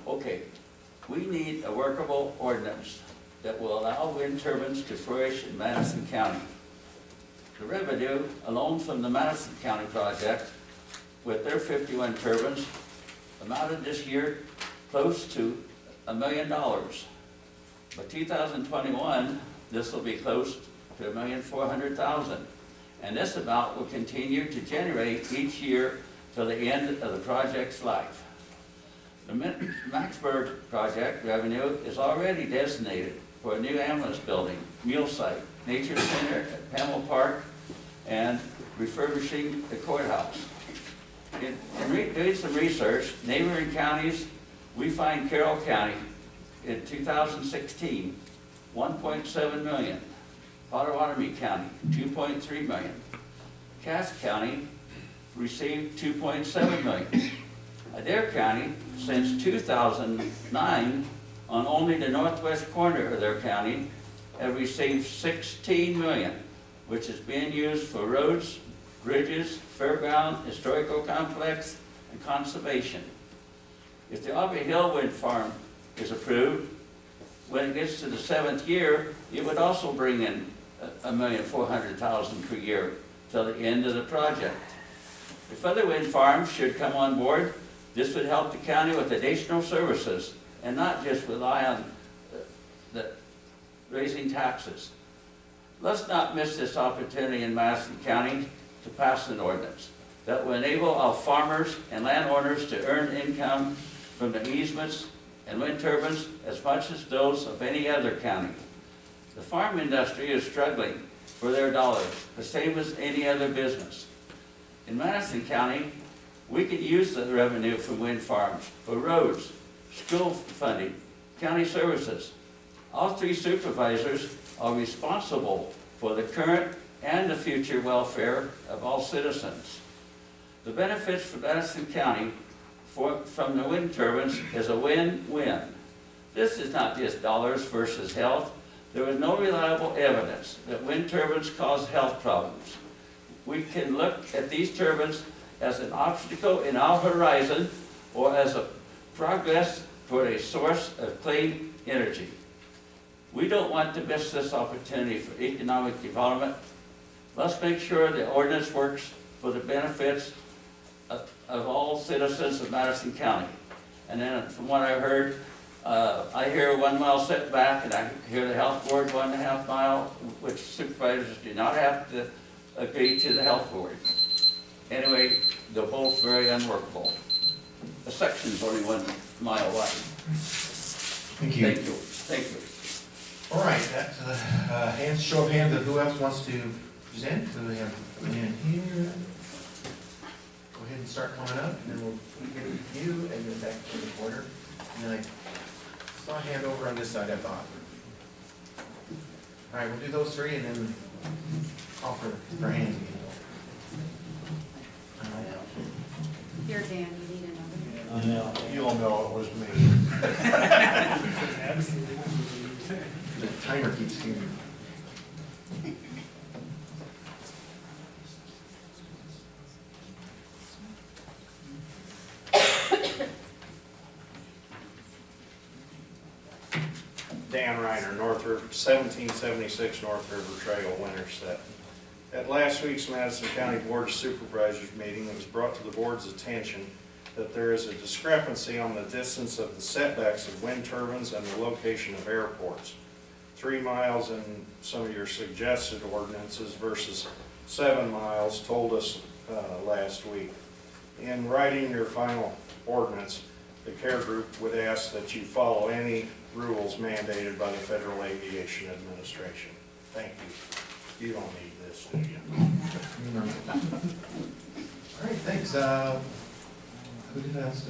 Okay, we need a workable ordinance that will allow wind turbines to flourish in Madison County. The revenue alone from the Madison County project, with their 51 turbines, amounted this year close to $1 million. By 2021, this will be close to $1,400,000. And this amount will continue to generate each year till the end of the project's life. The Maxburg project revenue is already designated for a new ambulance building, mule site, nature center at Pamela Park, and refurbishing the courthouse. In doing some research, neighboring counties, we find Carroll County in 2016, 1.7 million. Potawatomi County, 2.3 million. Cass County received 2.7 million. Adair County, since 2009, on only the northwest corner of their county, have received 16 million, which is being used for roads, bridges, fairground, historical complex, and conservation. If the Arbor Hill Wind Farm is approved, when it gets to the 7th year, it would also bring in $1,400,000 per year till the end of the project. If other wind farms should come on board, this would help the county with additional services and not just rely on raising taxes. Let's not miss this opportunity in Madison County to pass an ordinance that will enable our farmers and landowners to earn income from the easements and wind turbines as much as those of any other county. The farm industry is struggling for their dollars, the same as any other business. In Madison County, we could use the revenue from wind farms for roads, school funding, county services. All 3 supervisors are responsible for the current and the future welfare of all citizens. The benefits for Madison County from the wind turbines is a win-win. This is not just dollars versus health. There is no reliable evidence that wind turbines cause health problems. We can look at these turbines as an obstacle in our horizon or as a progress toward a source of clean energy. We don't want to miss this opportunity for economic development. Let's make sure the ordinance works for the benefits of all citizens of Madison County. And then from what I heard, I hear a 1 mile setback, and I hear the health board 1.5 mile, which supervisors do not have to agree to the health board. Anyway, they're both very unworkable. The section's only 1 mile wide. Thank you. Thank you. Thank you. All right, that's show of hands of who else wants to present. So we have a man here. Go ahead and start coming up, and then we'll get you, and then back to the border. And then saw a hand over on this side, I thought. All right, we'll do those three and then call for hands again. Here, Dan, you need another? You'll know it was me. The timer keeps skipping. Dan Reiner, North River, 1776 North River Trail, Winterset. At last week's Madison County Board of Supervisors meeting, it was brought to the board's attention that there is a discrepancy on the distance of the setbacks of wind turbines and the location of airports. 3 miles in some of your suggested ordinances versus 7 miles told us last week. In writing your final ordinance, the CARE group would ask that you follow any rules mandated by the Federal Aviation Administration. Thank you. You don't need this, do you? All right, thanks. Who did I ask?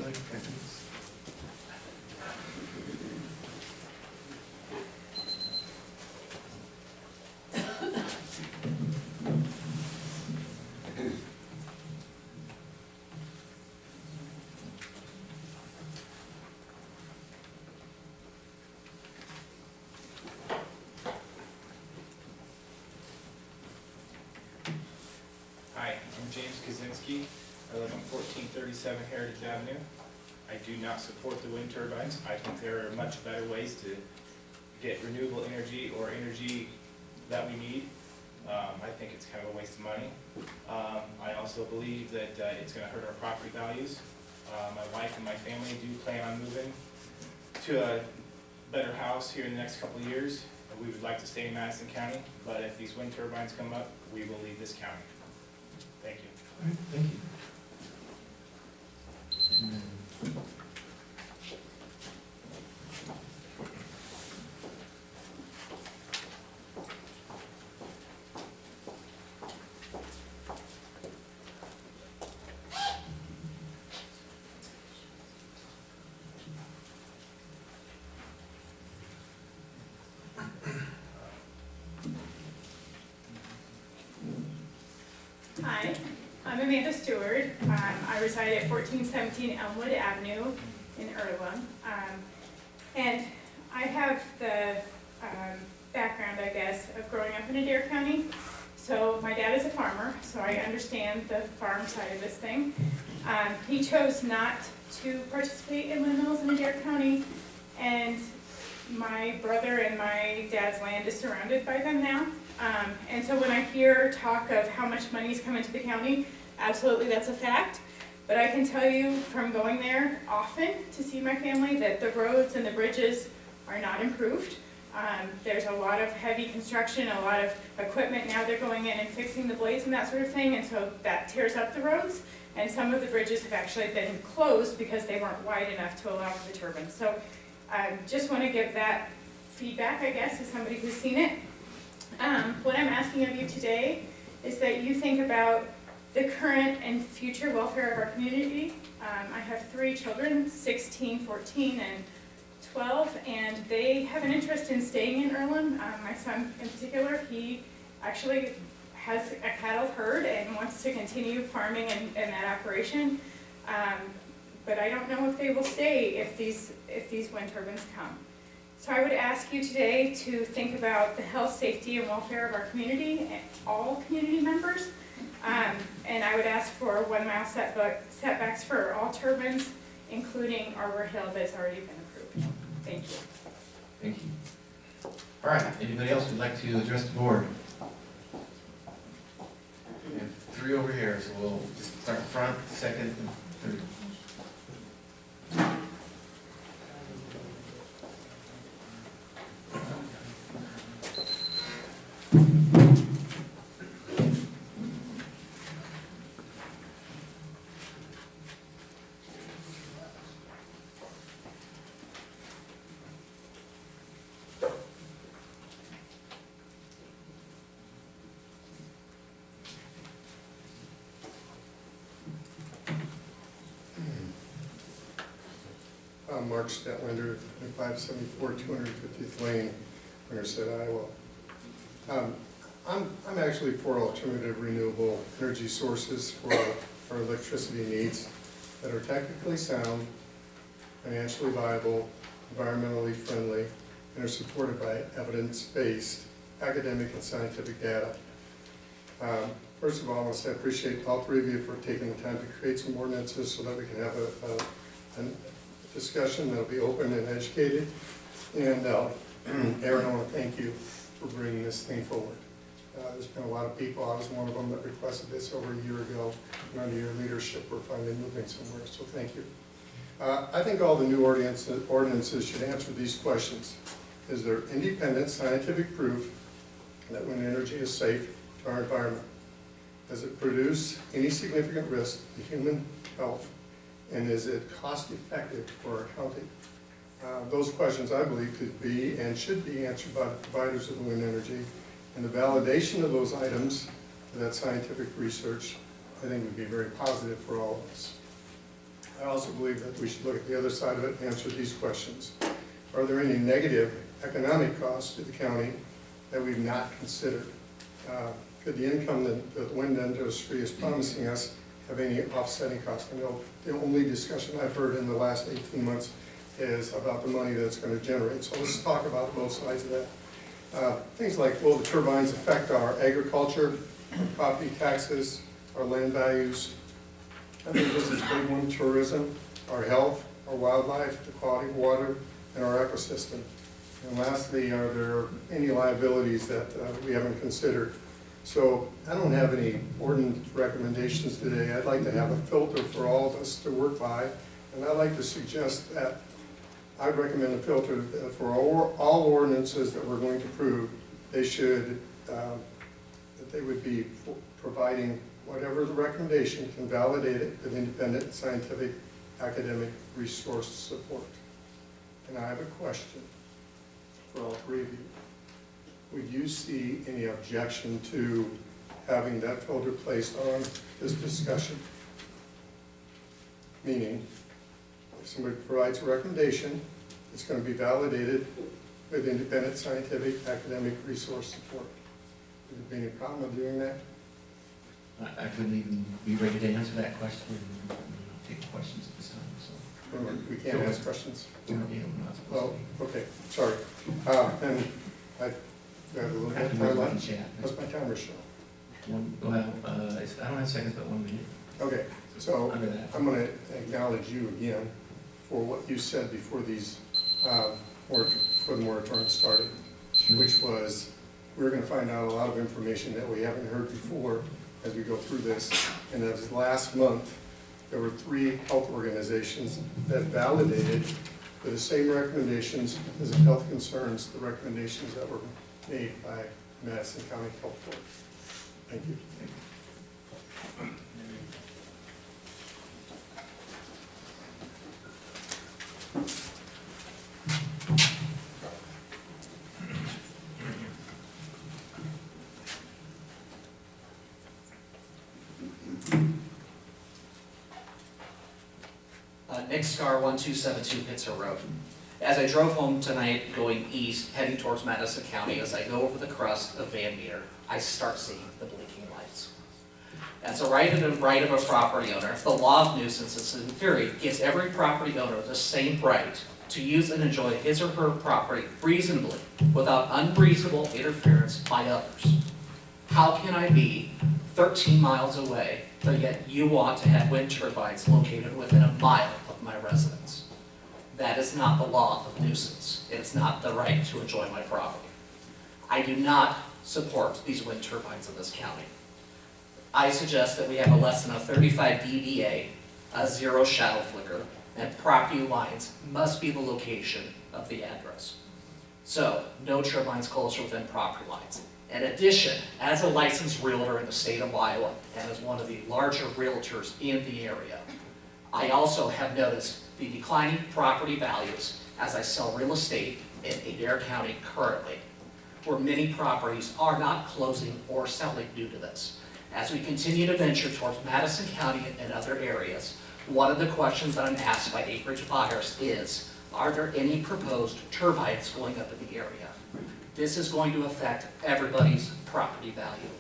Hi, I'm James Kaczynski. I live on 1437 Heritage Avenue. I do not support the wind turbines. I think there are much better ways to get renewable energy or energy that we need. I think it's kind of a waste of money. I also believe that it's going to hurt our property values. My wife and my family do plan on moving to a better house here in the next couple of years. We would like to stay in Madison County, but if these wind turbines come up, we will leave this county. Thank you. All right, thank you. Hi, I'm Amanda Stewart. I reside at 1417 Elmwood Avenue in Earlham. And I have the background, I guess, of growing up in Adair County. So my dad is a farmer, so I understand the farm side of this thing. He chose not to participate in windmills in Adair County, and my brother and my dad's land is surrounded by them now. And so when I hear talk of how much money is coming to the county, absolutely that's a fact. But I can tell you from going there often to see my family that the roads and the bridges are not improved. There's a lot of heavy construction, a lot of equipment. Now they're going in and fixing the blades and that sort of thing, and so that tears up the roads. And some of the bridges have actually been closed because they weren't wide enough to allow the turbines. So I just want to give that feedback, I guess, as somebody who's seen it. What I'm asking of you today is that you think about the current and future welfare of our community. I have 3 children, 16, 14, and 12, and they have an interest in staying in Earlham. My son in particular, he actually has a cattle herd and wants to continue farming in that operation. But I don't know if they will stay if these wind turbines come. So I would ask you today to think about the health, safety, and welfare of our community, and all community members. And I would ask for 1 mile setbacks for all turbines, including Arbor Hill that's already been approved. Thank you. Thank you. All right, anybody else would like to address the board? We have 3 over here, so we'll start front, second, and third. Tom March Statlander, 574 250th Lane, Winterset, Iowa. I'm actually for alternative renewable energy sources for our electricity needs that are technically sound, financially viable, environmentally friendly, and are supported by evidence-based academic and scientific data. First of all, I want to say I appreciate all three of you for taking the time to create some ordinances so that we can have a discussion that'll be open and educated. And Aaron, I want to thank you for bringing this thing forward. There's been a lot of people, I was one of them that requested this over a year ago, and under your leadership we're finally moving somewhere, so thank you. I think all the new ordinances should answer these questions. Is there independent scientific proof that wind energy is safe to our environment? Does it produce any significant risk to human health? And is it cost effective for our county? Those questions, I believe, could be and should be answered by the providers of the wind energy. And the validation of those items, that scientific research, I think would be very positive for all of us. I also believe that we should look at the other side of it and answer these questions. Are there any negative economic costs to the county that we've not considered? Could the income that the wind industry is promising us have any offsetting costs? I know the only discussion I've heard in the last 18 months is about the money that it's going to generate. So let's talk about both sides of that. Things like, will the turbines affect our agriculture, our property taxes, our land values? I think this is a big one, tourism, our health, our wildlife, the quality of water, and our ecosystem. And lastly, are there any liabilities that we haven't considered? So I don't have any ordinance recommendations today. I'd like to have a filter for all of us to work by, and I'd like to suggest that I'd recommend a filter that for all ordinances that we're going to approve, they should, that they would be providing whatever the recommendation can validate it with independent scientific academic resource support. And I have a question for all three of you. Would you see any objection to having that filter placed on this discussion? Meaning, if somebody provides a recommendation, it's going to be validated with independent scientific academic resource support. Would there be any problem with doing that? I couldn't even be ready to answer that question. I'm not taking questions at this time, so. We can't ask questions? Yeah, we're not supposed Oh, okay, sorry. And I have a little bit of time left. What's my timer show? Well, I don't have seconds, but 1 minute. Okay, so Under that. I'm going to acknowledge you again for what you said before these, before the moratorium started, which was we're going to find out a lot of information that we haven't heard before as we go through this. And as last month, there were 3 health organizations that validated with the same recommendations as of health concerns, the recommendations that were made by Madison County Health Board. Thank you. Nick Scar, 1272 Pitzer Road. As I drove home tonight going east, heading towards Madison County, as I go over the crest of Van Meter, I start seeing the blinking lights. That's a right of a property owner. The law of nuisances, in theory, gives every property owner the same right to use and enjoy his or her property reasonably, without unreasonable interference by others. How can I be 13 miles away, but yet you want to have wind turbines located within a mile of my residence? That is not the law of nuisance. It's not the right to enjoy my property. I do not support these wind turbines in this county. I suggest that we have a less than a 35 dBA, a 0 shadow flicker, and property lines must be the location of the address. So, no turbines closer within property lines. In addition, as a licensed realtor in the state of Iowa, and as one of the larger realtors in the area, I also have noticed the declining property values as I sell real estate in Adair County currently, where many properties are not closing or selling due to this. As we continue to venture towards Madison County and other areas, one of the questions that I'm asked by acreage buyers is, are there any proposed turbines going up in the area? This is going to affect everybody's property value.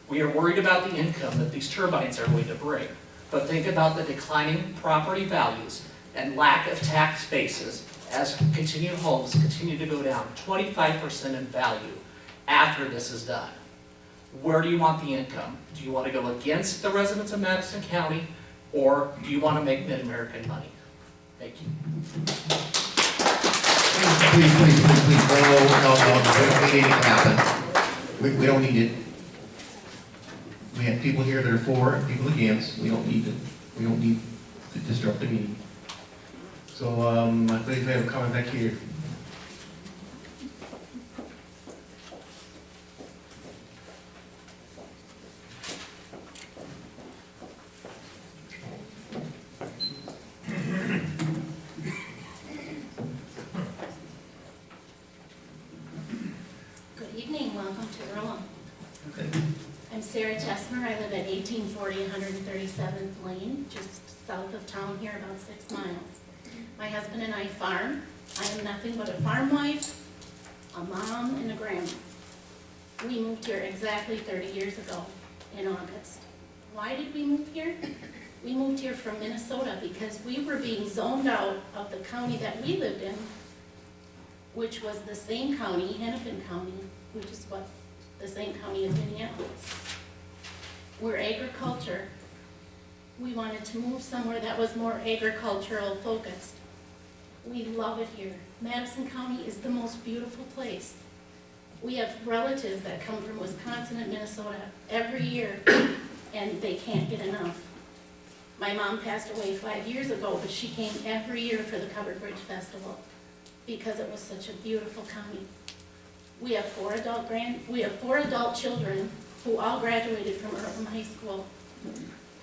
We are worried about the income that these turbines are going to bring, but think about the declining property values and lack of tax bases as continued homes continue to go down 25% in value after this is done. Where do you want the income? Do you want to go against the residents of Madison County, or do you want to make Mid-American money? Thank you. Please, no, we need it to happen. We don't need it. We have people here that are for and people against. We don't need it. We don't need to disrupt the meeting. So, I believe we have a comment back here. Good evening, welcome to Earlham. I'm Sarah Chesmer, I live at 1840 137th Lane, just south of town here, about 6 miles. My husband and I farm. I am nothing but a farm wife, a mom, and a grandma. We moved here exactly 30 years ago in August. Why did we move here? We moved here from Minnesota because we were being zoned out of the county that we lived in, which was the same county, Hennepin County, which is what the same county as Minneapolis. We're agriculture. We wanted to move somewhere that was more agricultural focused. We love it here. Madison County is the most beautiful place. We have relatives that come from Wisconsin and Minnesota every year, and they can't get enough. My mom passed away 5 years ago, but she came every year for the Covered Bridge Festival because it was such a beautiful county. We have four adult children who all graduated from Earlham High School.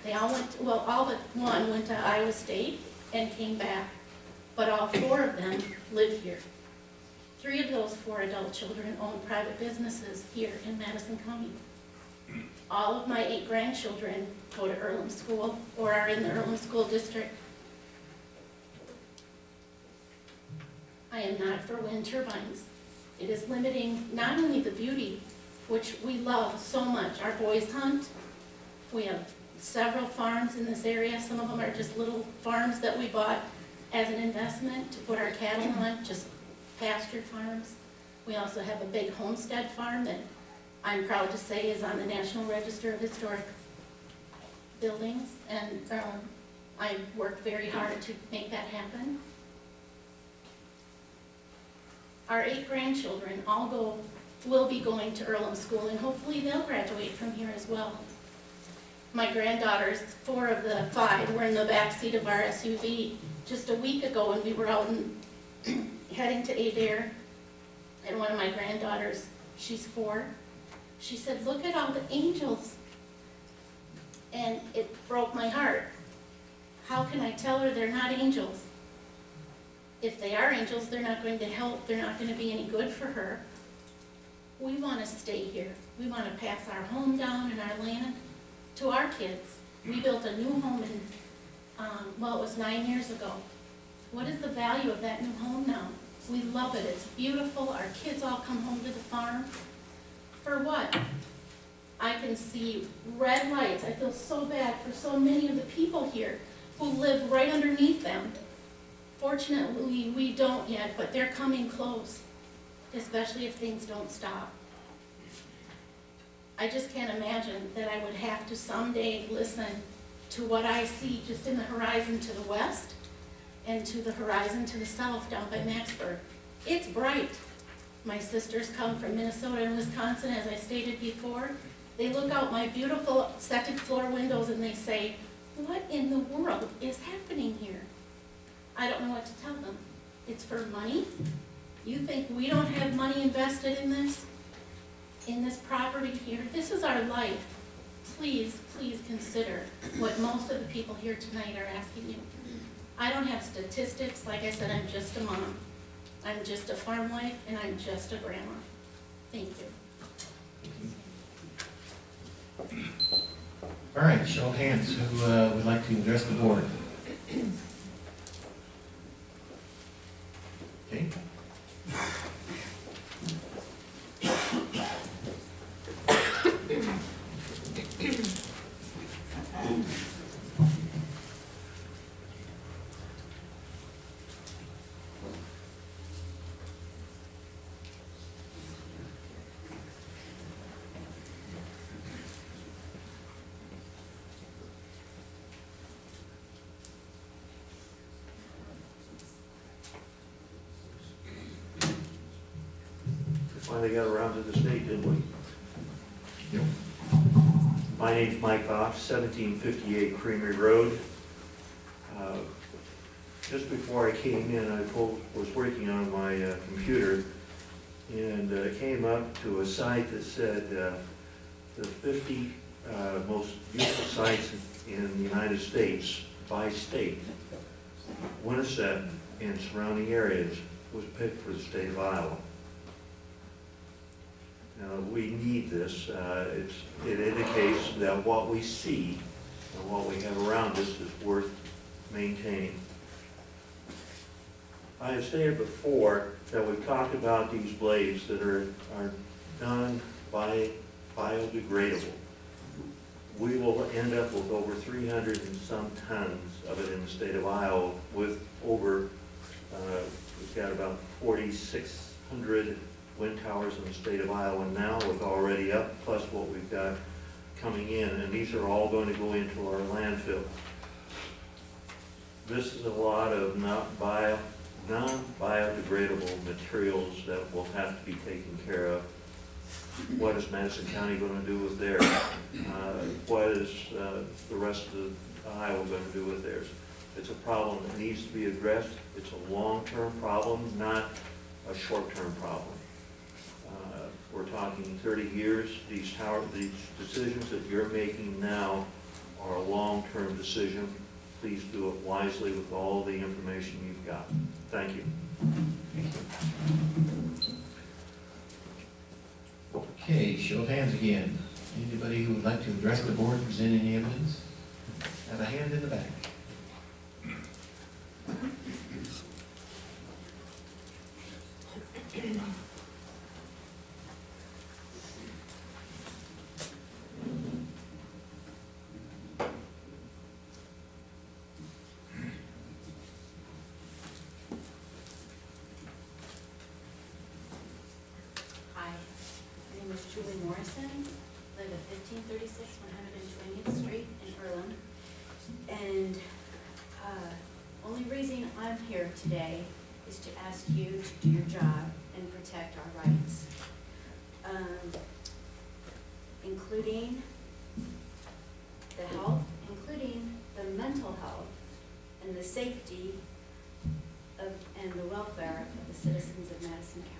They all went, well, all but one went to Iowa State and came back, but all four of them live here. 3 of those 4 adult children own private businesses here in Madison County. All of my 8 grandchildren go to Earlham School or are in the Earlham School District. I am not for wind turbines. It is limiting not only the beauty, which we love so much. Our boys hunt. We have several farms in this area. Some of them are just little farms that we bought as an investment to put our cattle on, just pasture farms. We also have a big homestead farm that I'm proud to say is on the National Register of Historic Buildings, and I worked very hard to make that happen. Our 8 grandchildren all will be going to Earlham School, and hopefully they'll graduate from here as well. My granddaughters, 4 of the 5, were in the back seat of our SUV just a week ago when we were out heading to Adair, and one of my granddaughters, she's 4, she said, "Look at all the angels," and it broke my heart. How can I tell her they're not angels? If they are angels, they're not going to help, they're not going to be any good for her. We want to stay here. We want to pass our home down and our land to our kids. We built a new home in, well, it was 9 years ago. What is the value of that new home now? We love it. It's beautiful. Our kids all come home to the farm. For what? I can see red lights. I feel so bad for so many of the people here who live right underneath them. Fortunately, we don't yet, but they're coming close, especially if things don't stop. I just can't imagine that I would have to someday listen to what I see just in the horizon to the west and to the horizon to the south down by Maxburg. It's bright. My sisters come from Minnesota and Wisconsin, as I stated before. They look out my beautiful second floor windows and they say, "What in the world is happening here?" I don't know what to tell them. It's for money? You think we don't have money invested in this property here? This is our life. Please, please consider what most of the people here tonight are asking you. I don't have statistics. Like I said, I'm just a mom. I'm just a farm wife, and I'm just a grandma. Thank you. All right, show of hands. Who would like to address the board? Okay. Finally got around to this date, didn't we? Yep. My name's Mike Fox, 1758 Creamery Road. Just before I came in, I was working on my computer and came up to a site that said the 50 most beautiful sites in the United States by state. Winterset and surrounding areas was picked for the state of Iowa. Now, we need this. It indicates that what we see and what we have around us is worth maintaining. I have stated before that we've talked about these blades that are non-biodegradable. We will end up with over 300 and some tons of it in the state of Iowa, with over, we've got about 4,600 wind towers in the state of Iowa now, with already up, plus what we've got coming in, and these are all going to go into our landfill. This is a lot of non-biodegradable materials that will have to be taken care of. What is Madison County going to do with theirs? What is the rest of Iowa going to do with theirs? It's a problem that needs to be addressed. It's a long-term problem, not a short-term problem. We're talking 30 years. These decisions that you're making now are a long-term decision. Please do it wisely with all the information you've got. Thank you. Okay, show of hands again. Anybody who would like to address the board, present any evidence? Have a hand in the back. Live at 1536 120th Street in Earlham. And only reason I'm here today is to ask you to do your job and protect our rights, including the health, including the mental health and the safety of, and the welfare of the citizens of Madison County.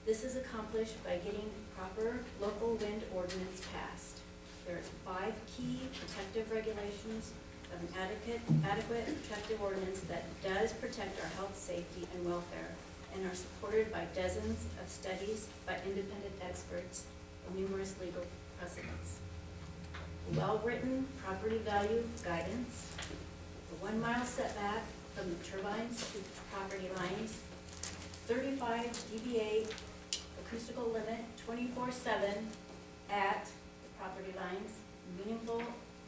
This is accomplished by getting proper local wind ordinance passed. There are 5 key protective regulations of an adequate protective ordinance that does protect our health, safety, and welfare, and are supported by dozens of studies by independent experts and numerous legal precedents. Well-written property value guidance, the 1 mile setback from the turbines to property lines, 35 dBA acoustical limit 24/7 at the property lines, meaningful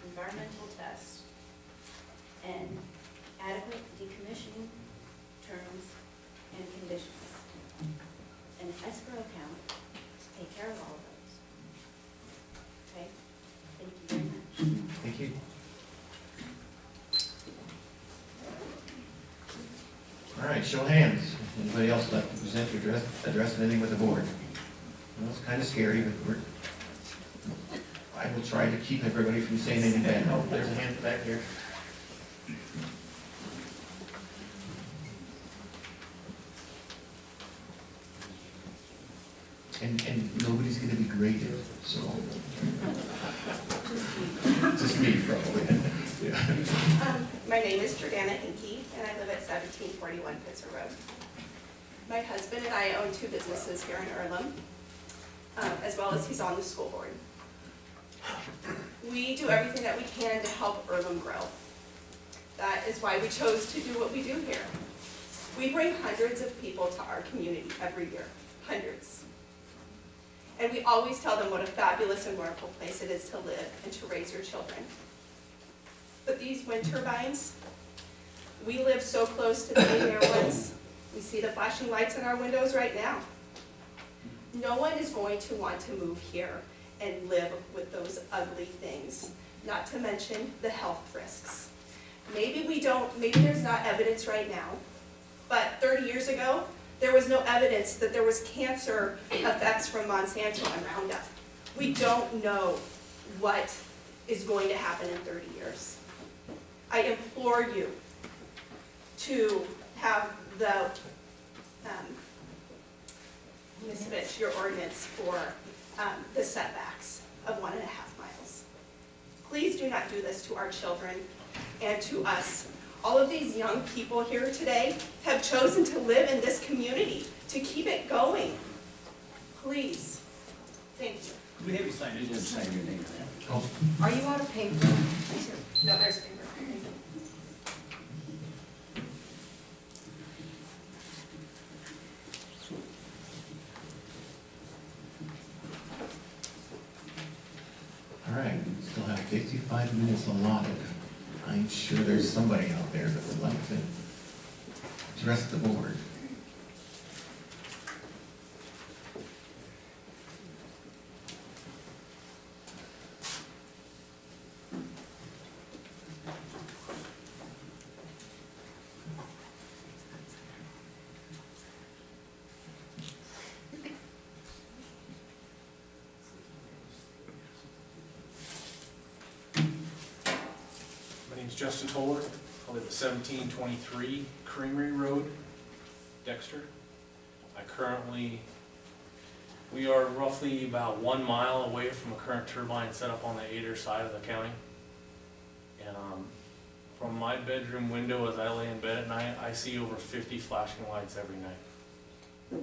environmental tests, and adequate decommissioning terms and conditions. An escrow account to take care of all of those. Okay? Thank you very much. Thank you. All right, show of hands. Anybody else like to present or address anything with the board? Well, it's kind of scary, but I will try to keep everybody from saying anything bad. Oh, there's a hand back here. And nobody's going to be graded, so. Just me, probably. Yeah. My name is Jordana Inke, and I live at 1741 Pitzer Road. My husband and I own 2 businesses here in Earlham, as well as he's on the school board. We We do everything that we can to help Earlham grow. That is why we chose to do what we do here. We bring hundreds of people to our community every year, hundreds. And we always tell them what a fabulous and wonderful place it is to live and to raise your children. But these wind turbines, we live so close to the main air ones. We see the flashing lights in our windows right now. No one is going to want to move here and live with those ugly things, not to mention the health risks. Maybe there's not evidence right now, but 30 years ago, there was no evidence that there was cancer effects from Monsanto and Roundup. We don't know what is going to happen in 30 years. I implore you to have the, Ms. Fitch, your ordinance for the setbacks of 1.5 miles. Please do not do this to our children and to us. All of these young people here today have chosen to live in this community, to keep it going. Please. Thank you. Could we have you sign it? You didn't sign your name. Are you out of paper? No, there's paper. All right, we still have 55 minutes allotted. I'm sure there's somebody out there that would like to address the board. Justin Toller. I live at 1723 Creamery Road, Dexter. We are roughly about 1 mile away from a current turbine set up on the Adair side of the county. And from my bedroom window as I lay in bed at night, I see over 50 flashing lights every night.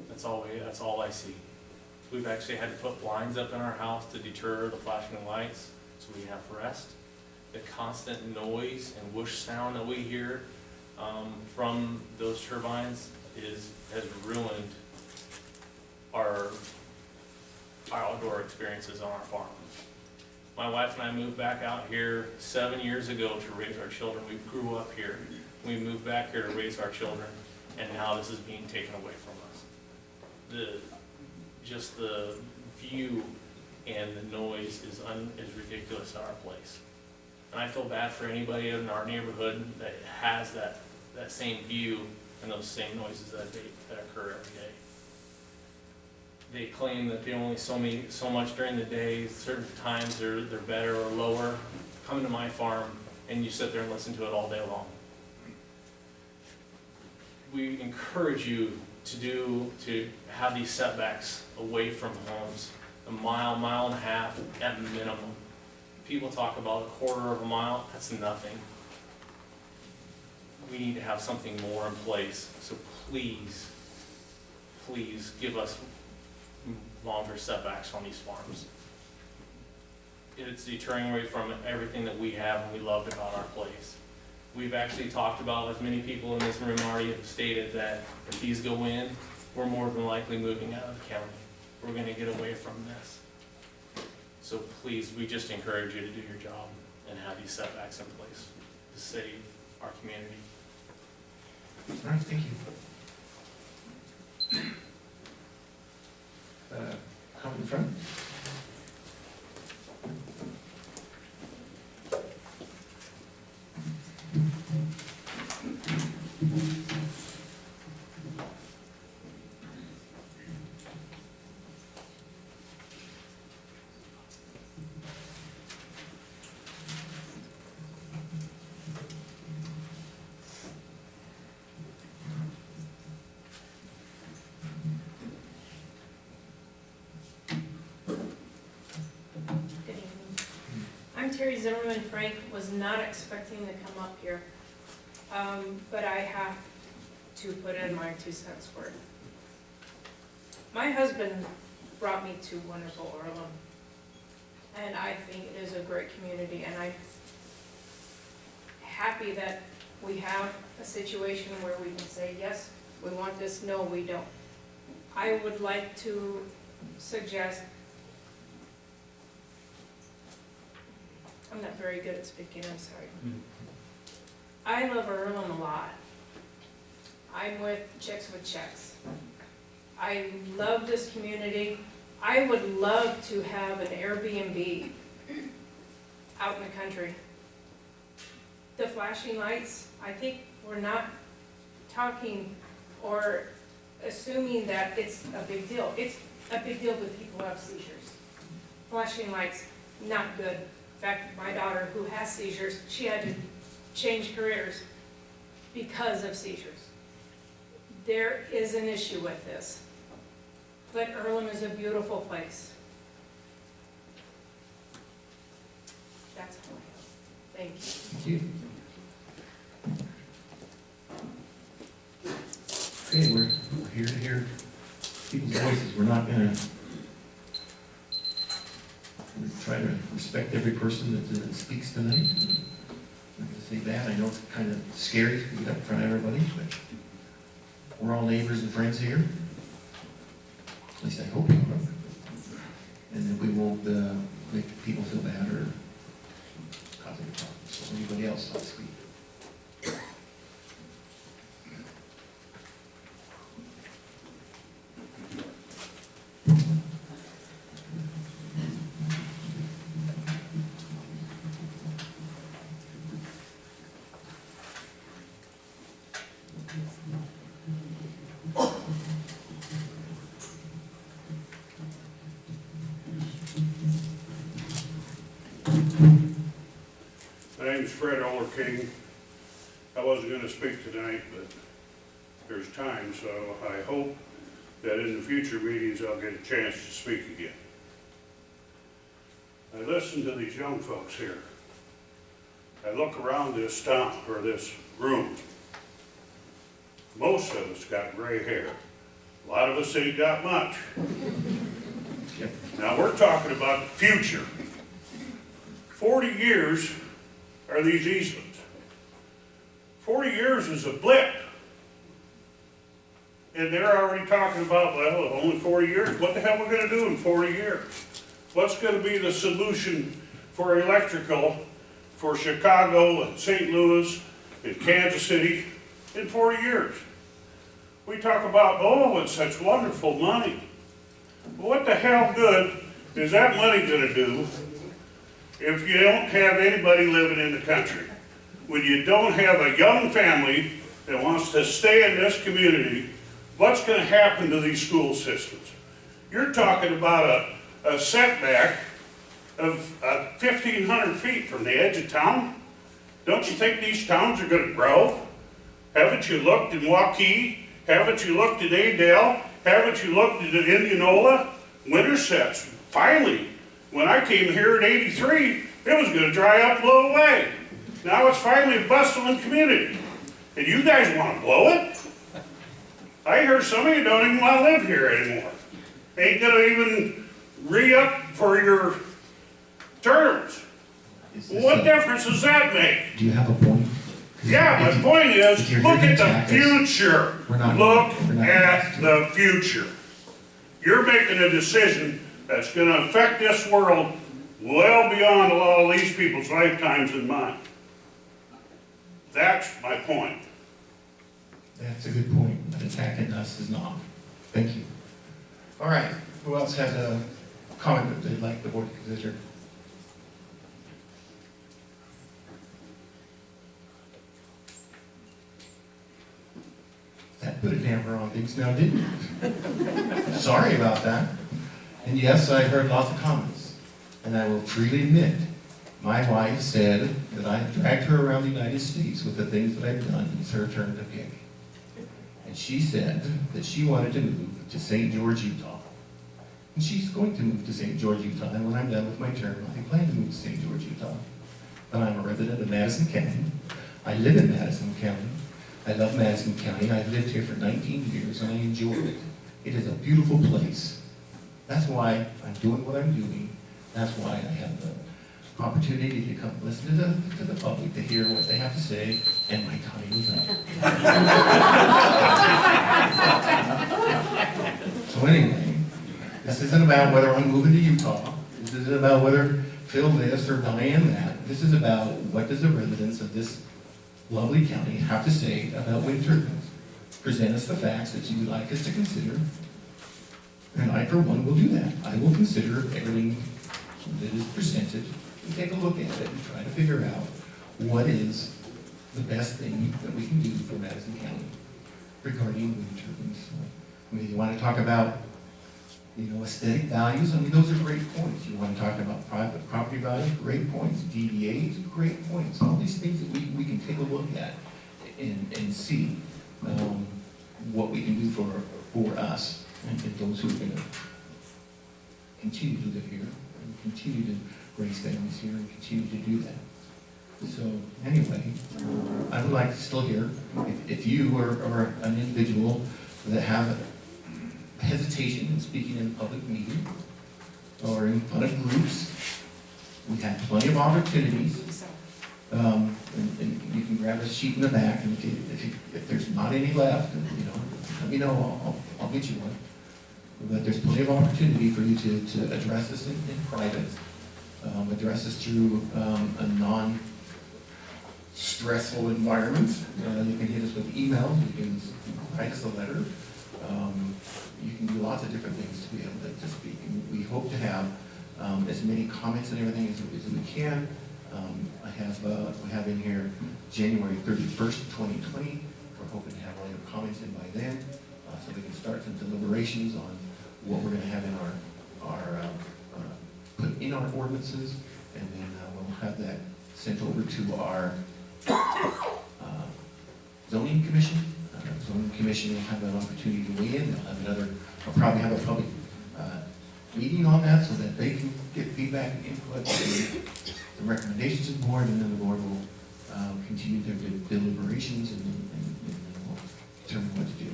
That's all I see. We've actually had to put blinds up in our house to deter the flashing lights so we have rest. The constant noise and whoosh sound that we hear from those turbines has ruined our outdoor experiences on our farm. My wife and I moved back out here 7 years ago to raise our children. We grew up here. We moved back here to raise our children, and now this is being taken away from us. Just the view and the noise is ridiculous at our place. And I feel bad for anybody in our neighborhood that has that same view and those same noises that occur every day. They claim that they only so much during the day. Certain times they're better or lower. Come to my farm and you sit there and listen to it all day long. We encourage you to have these setbacks away from homes, a mile, mile and a half at minimum. People talk about a quarter of a mile, that's nothing. We need to have something more in place, so please, please give us longer setbacks on these farms. It's deterring away from everything that we have and we loved about our place. We've actually talked about, as many people in this room already have stated, that if these go in, we're more than likely moving out of the county. We're gonna get away from this. So please, we just encourage you to do your job and have these setbacks in place to save our community. All right, thank you. Come in front. Terry Zimmerman Frank was not expecting to come up here, but I have to put in my 2 cents for it. My husband brought me to wonderful Earlham, And I think it is a great community, and I'm happy that we have a situation where we can say, yes, we want this, no, we don't. I would like to suggest, I'm not very good at speaking, I'm sorry. I love Earlham a lot. I'm with Chicks with Checks. I love this community. I would love to have an Airbnb out in the country. The flashing lights, I think we're not talking or assuming that it's a big deal. It's a big deal with people who have seizures. Flashing lights, not good. In fact, my daughter who has seizures, she had to change careers because of seizures. There is an issue with this. But Earlham is a beautiful place. That's all I have. Thank you. Thank you. Okay, we're here to hear people's voices. We're not gonna, we try to respect every person that speaks tonight. I'm not gonna say that. I know it's kind of scary to get up in front of everybody, but we're all neighbors and friends here. At least I hope we are. And that we won't make people feel bad or cause any problems. So anybody else want to speak? King. I wasn't going to speak tonight, but there's time, so I hope that in the future meetings I'll get a chance to speak again. I listen to these young folks here. I look around this town, or this room. Most of us got gray hair. A lot of us ain't got much. Now we're talking about the future. 40 years are these easements. 40 years is a blip. And they're already talking about, well, only 40 years. What the hell are we going to do in 40 years? What's going to be the solution for electrical for Chicago and St. Louis and Kansas City in 40 years? We talk about, oh, it's such wonderful money. Well, what the hell good is that money going to do if you don't have anybody living in the country? When you don't have a young family that wants to stay in this community, what's going to happen to these school systems? You're talking about a setback of 1,500 feet from the edge of town. Don't you think these towns are going to grow? Haven't you looked in Waukee? Haven't you looked at Adel? Haven't you looked at Indianola? Wintersets. Finally, when I came here in '83, it was going to dry up, blow away. Now it's finally a bustling community. And you guys want to blow it? I hear some of you don't even want to live here anymore. Ain't going to even re-up for your terms. What difference does that make? Do you have a point? Yeah, my point is, look at the future. Look at the future. You're making a decision that's going to affect this world well beyond all these people's lifetimes and mine. That's my point. That's a good point, but attacking us is not. Thank you. All right, who else has a comment that they'd like the board to consider? That put a damper on things now, didn't it? Sorry about that. And yes, I heard lots of comments. And I will freely admit, my wife said that I dragged her around the United States with the things that I've done. It's her turn to pick. And she said that she wanted to move to St. George, Utah. And she's going to move to St. George, Utah. And when I'm done with my term, I plan to move to St. George, Utah. But I'm a resident of Madison County. I live in Madison County. I love Madison County. I've lived here for 19 years and I enjoy it. It is a beautiful place. That's why I'm doing what I'm doing. That's why I have the opportunity to come listen to the public, to hear what they have to say, and my time is up. So anyway, this isn't about whether I'm moving to Utah. This isn't about whether Phil this or Diane that. This is about what does the residents of this lovely county have to say about wind turbines. Present us the facts that you would like us to consider, and I, for one, will do that. I will consider everything that is presented and take a look at it and try to figure out what is the best thing that we can do for Madison County regarding wind turbines. I mean, you want to talk about, aesthetic values, I mean, those are great points. You want to talk about private property value, great points. DDAs, great points. All these things that we can take a look at and see what we can do for us and those who are going to continue to live here and continue to raise families here and continue to do that. So anyway, I would like to still hear if you are an individual that have hesitation in speaking in a public meeting or in front of groups. We have plenty of opportunities. And you can grab a sheet in the back, and if there's not any left, let me know. I'll get you one. But there's plenty of opportunity for you to address this in private. Address this through a non-stressful environment. You can hit us with email. You can write us a letter. You can do lots of different things to be able to speak. And we hope to have as many comments and everything as we can. We have in here January 31st, 2020. We're hoping to have all your comments in by then, so we can start some deliberations on what we're going to have in put in our ordinances, and then we'll have that sent over to our zoning commission. Zoning commission will have an opportunity to weigh in. They'll probably have a public meeting on that so that they can get feedback and input, and the recommendations of the board, and then the board will continue their deliberations and we'll determine what to do.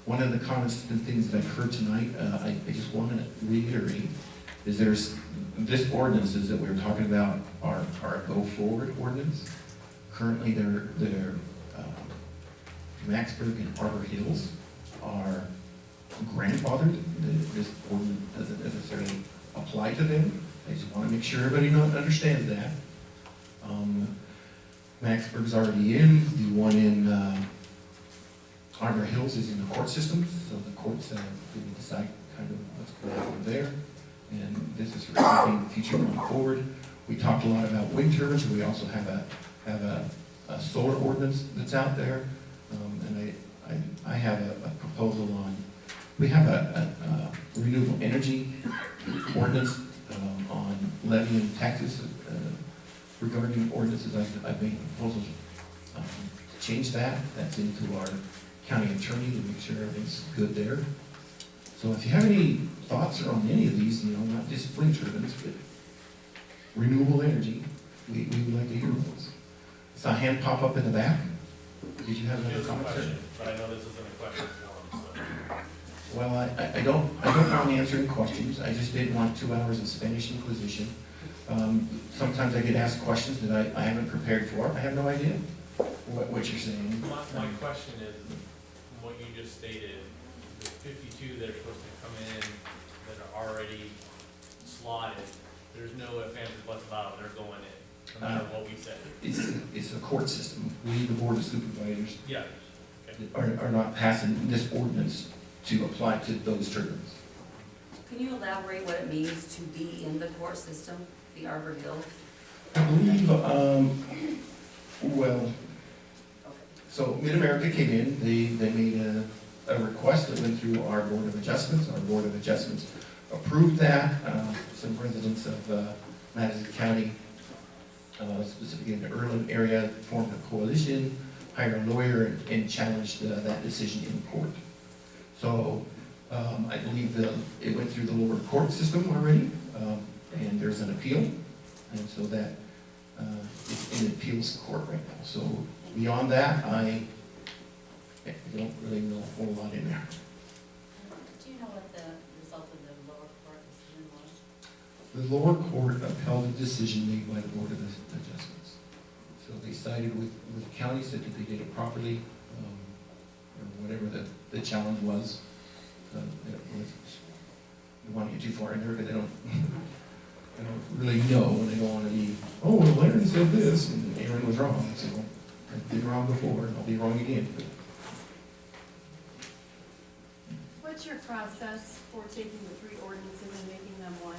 One of the comments and things that I've heard tonight, I just want to reiterate, is there's this ordinances that we were talking about are a go-forward ordinance. Currently, they're Maxburg and Arbor Hills are grandfathered. This ordinance doesn't necessarily apply to them. I just want to make sure everybody understands that. Maxburg's already in. The one in Arbor Hills is in the court system, so the courts will decide kind of what's going on there. And this is for something future going forward. We talked a lot about wind turbines. We also have a solar ordinance that's out there. And I have a proposal on, we have a renewable energy ordinance on levying taxes regarding ordinances. I've made proposals to change that. That's into our county attorney to make sure everything's good there. So if you have any thoughts on any of these, not just wind turbines, but renewable energy, we would like to hear those. Saw a hand pop up in the back. Did you have another comment, sir? But I know this isn't a question forum, so. Well, I don't mind answering questions. I just did want 2 hours of Spanish Inquisition. Sometimes I get asked questions that I haven't prepared for. I have no idea what you're saying. My question is, from what you just stated, the 52 that are supposed to come in that are already slotted, there's no ifs, ands, or buts about it, they're going in, no matter what we said. It's a court system. We, the Board of Supervisors, Yeah. Okay. are not passing this ordinance to apply to those turbines. Can you elaborate what it means to be in the court system, the Arbor Hill? I believe, so Mid-America came in, they made a request that went through our Board of Adjustments. Our Board of Adjustments approved that. Some residents of Madison County, specifically in the Earlham area, formed a coalition, hired a lawyer, and challenged that decision in court. So I believe it went through the lower court system already, and there's an appeal, and so that it's in appeals court right now. So beyond that, I don't really know a whole lot in there. Do you know what the result of the lower court decision was? The lower court upheld a decision made by the Board of Adjustments. So they sided with the county, said that they did it properly, or whatever the challenge was. They want to get too far in there, but they don't really know, and they don't want to be, oh, well, Aaron said this, and Aaron was wrong, so I've been wrong before, and I'll be wrong again. What's your process for taking the 3 ordinances and making them one?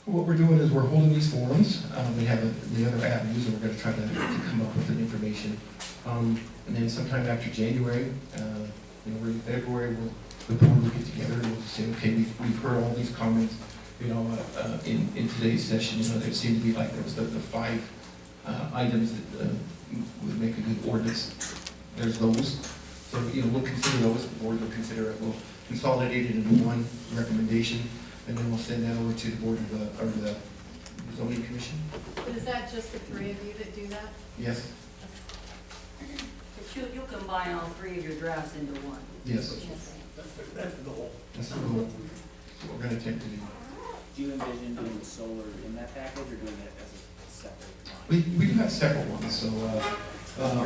What we're doing is we're holding these forums. We have the other avenues, and we're going to try to come up with an information. And then sometime after January, we're in February, the board will get together and we'll say, okay, we've heard all these comments. In today's session, there seemed to be like there was the 5 items that would make a good ordinance. There's those. So, we'll consider those. The board will consider it. We'll consolidate it into one recommendation, and then we'll send that over to the board of the zoning commission. But is that just the 3 of you that do that? Yes. But you'll combine all 3 of your drafts into one. Yes. That's the goal. That's the goal. That's what we're going to attempt to do. Do you envision doing the solar in that package or doing it as a separate line? We do have several ones, so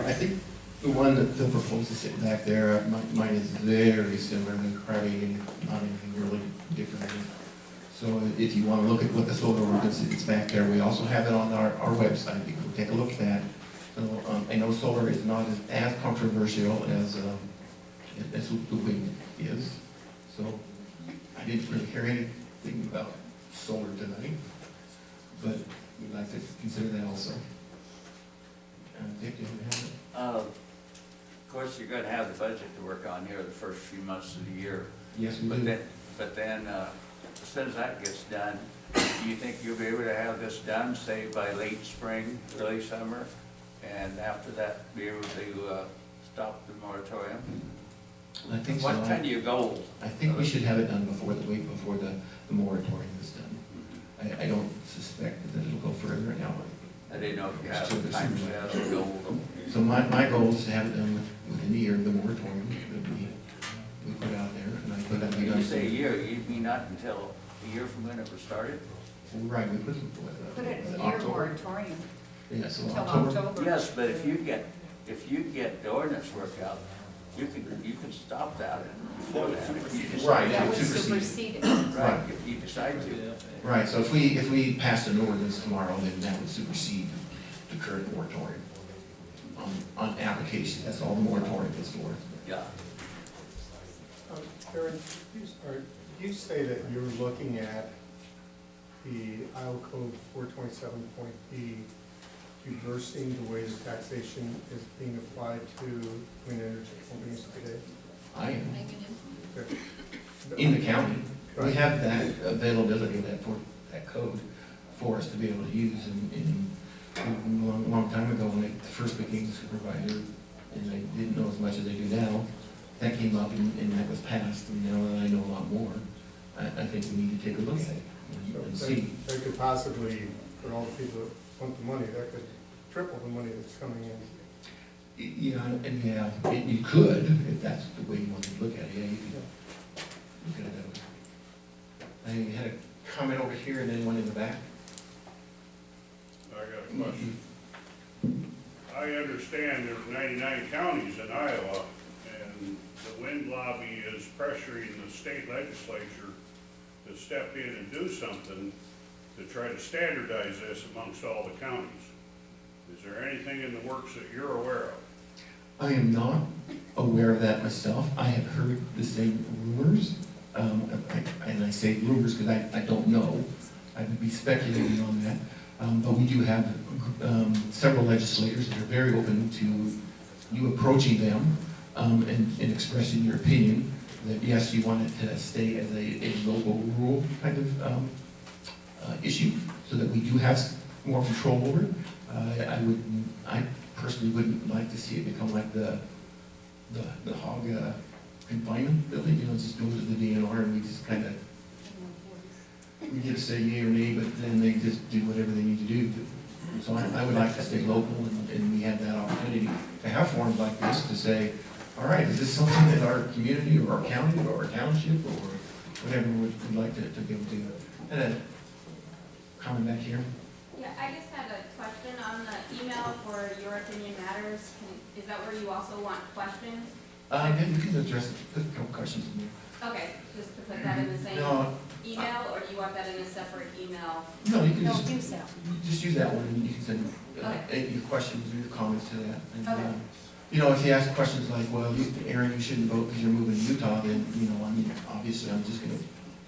I think the one that the proposal is sitting back there, mine is very similar to Crabby and not anything really different. So if you want to look at what the solar ordinance is, it's back there. We also have it on our website. You can take a look at that. So I know solar is not as controversial as the wind is. So I didn't really hear anything about solar tonight, but we'd like to consider that also. Dick, do you have it? Of course, you're going to have the budget to work on here the first few months of the year. Yes, we do. But then, as soon as that gets done, do you think you'll be able to have this done, say, by late spring, early summer? And after that, be able to stop the moratorium? I think so. What's kind of your goal? I think we should have it done before the moratorium is done. I don't suspect that it'll go further now. I didn't know if you have a time scale or goal. So my goal is to have it done within a year of the moratorium that we put out there, and I put that. When you say a year, you mean not until a year from when it was started? Right, we put it in a year moratorium. Yeah, so Until October. Yes, but if you get the ordinance worked out, you can stop that before that. If you decide Right, That it would would supersede it. Right, if you decide to. Right, so if we passed an ordinance tomorrow, then that would supersede the current moratorium on application. That's all the moratorium is for. Yeah. Aaron, you say that you're looking at the Iowa Code 427.B reversing the way the taxation is being applied to clean energy companies today? I am. Okay. In the county. We Right. have that availability of that code for us to be able to use. And a long time ago, when I first became supervisor, and I didn't know as much as I do now, that came up and that was passed. And now that I know a lot more, I think we need to take a look at it and see. That could possibly, for all the people that want the money, that could triple the money that's coming in. Yeah, you could, if that's the way you want to look at it. Yeah, you could look at it that way. I had a comment over here and then one in the back. I got a question. I understand there's 99 counties in Iowa, and the wind lobby is pressuring the state legislature to step in and do something to try to standardize this amongst all the counties. Is there anything in the works that you're aware of? I am not aware of that myself. I have heard the same rumors, and I say rumors because I don't know. I would be speculating on that. But we do have several legislators that are very open to you approaching them and expressing your opinion that yes, you want it to stay as a local rule kind of issue, so that we do have more control over it. I personally wouldn't like to see it become like the hog confinement building. Just go to the DNR and we just kind of we get to say yay or nay, but then they just do whatever they need to do. So I would like to stay local, and we have that opportunity to have forums like this to say, all right, is this something that our community or our county or our township or whatever would like to be able to do? And comment back here. Yeah, I just had a question on the email for Your Opinion Matters. Is that where you also want questions? Yeah, you can address, put a couple questions in there. Okay, just to put that in the same No. email, or do you want that in a separate email? No, you can No, just, use that. just use that one, and you can send Okay. your questions or your comments to that. And, Okay. you know, if you ask questions like, well, Aaron, you shouldn't vote because you're moving to Utah, then, you know, I mean, obviously, I'm just gonna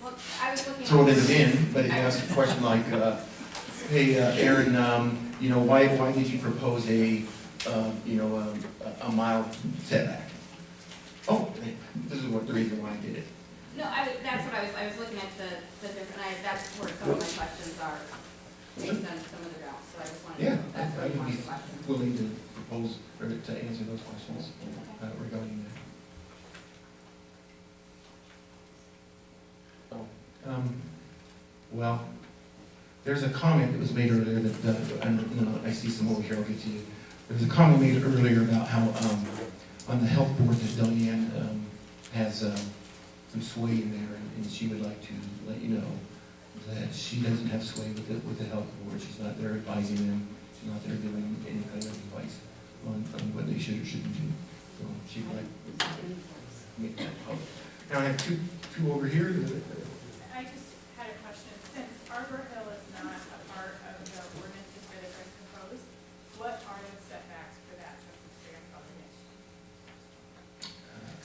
Well, I was looking. throw it in the bin. But if you ask a question like, hey, Aaron, you know, why did you propose a mile setback? Oh, this is what the reason why I did it. No, that's what I was looking at the different, that's where some of my questions are, based on some of the drafts, so I just wanted Yeah, to, that's I where you would wanted be the questions. willing to propose or to answer those questions regarding that. Well, there's a comment that was made earlier that, I see some over here, I'll get to you. There was a comment made earlier about how, on the health board that Diane has some sway in there, and she would like to let you know that she doesn't have sway with the health board. She's not there advising them. She's not there giving any kind of advice on what they should or shouldn't do. So she'd like to make that public. Now I have two over here. I just had a question. Since Arbor Hill is not a part of the ordinances that have been proposed, what are the setbacks for that since it's grandfathered in?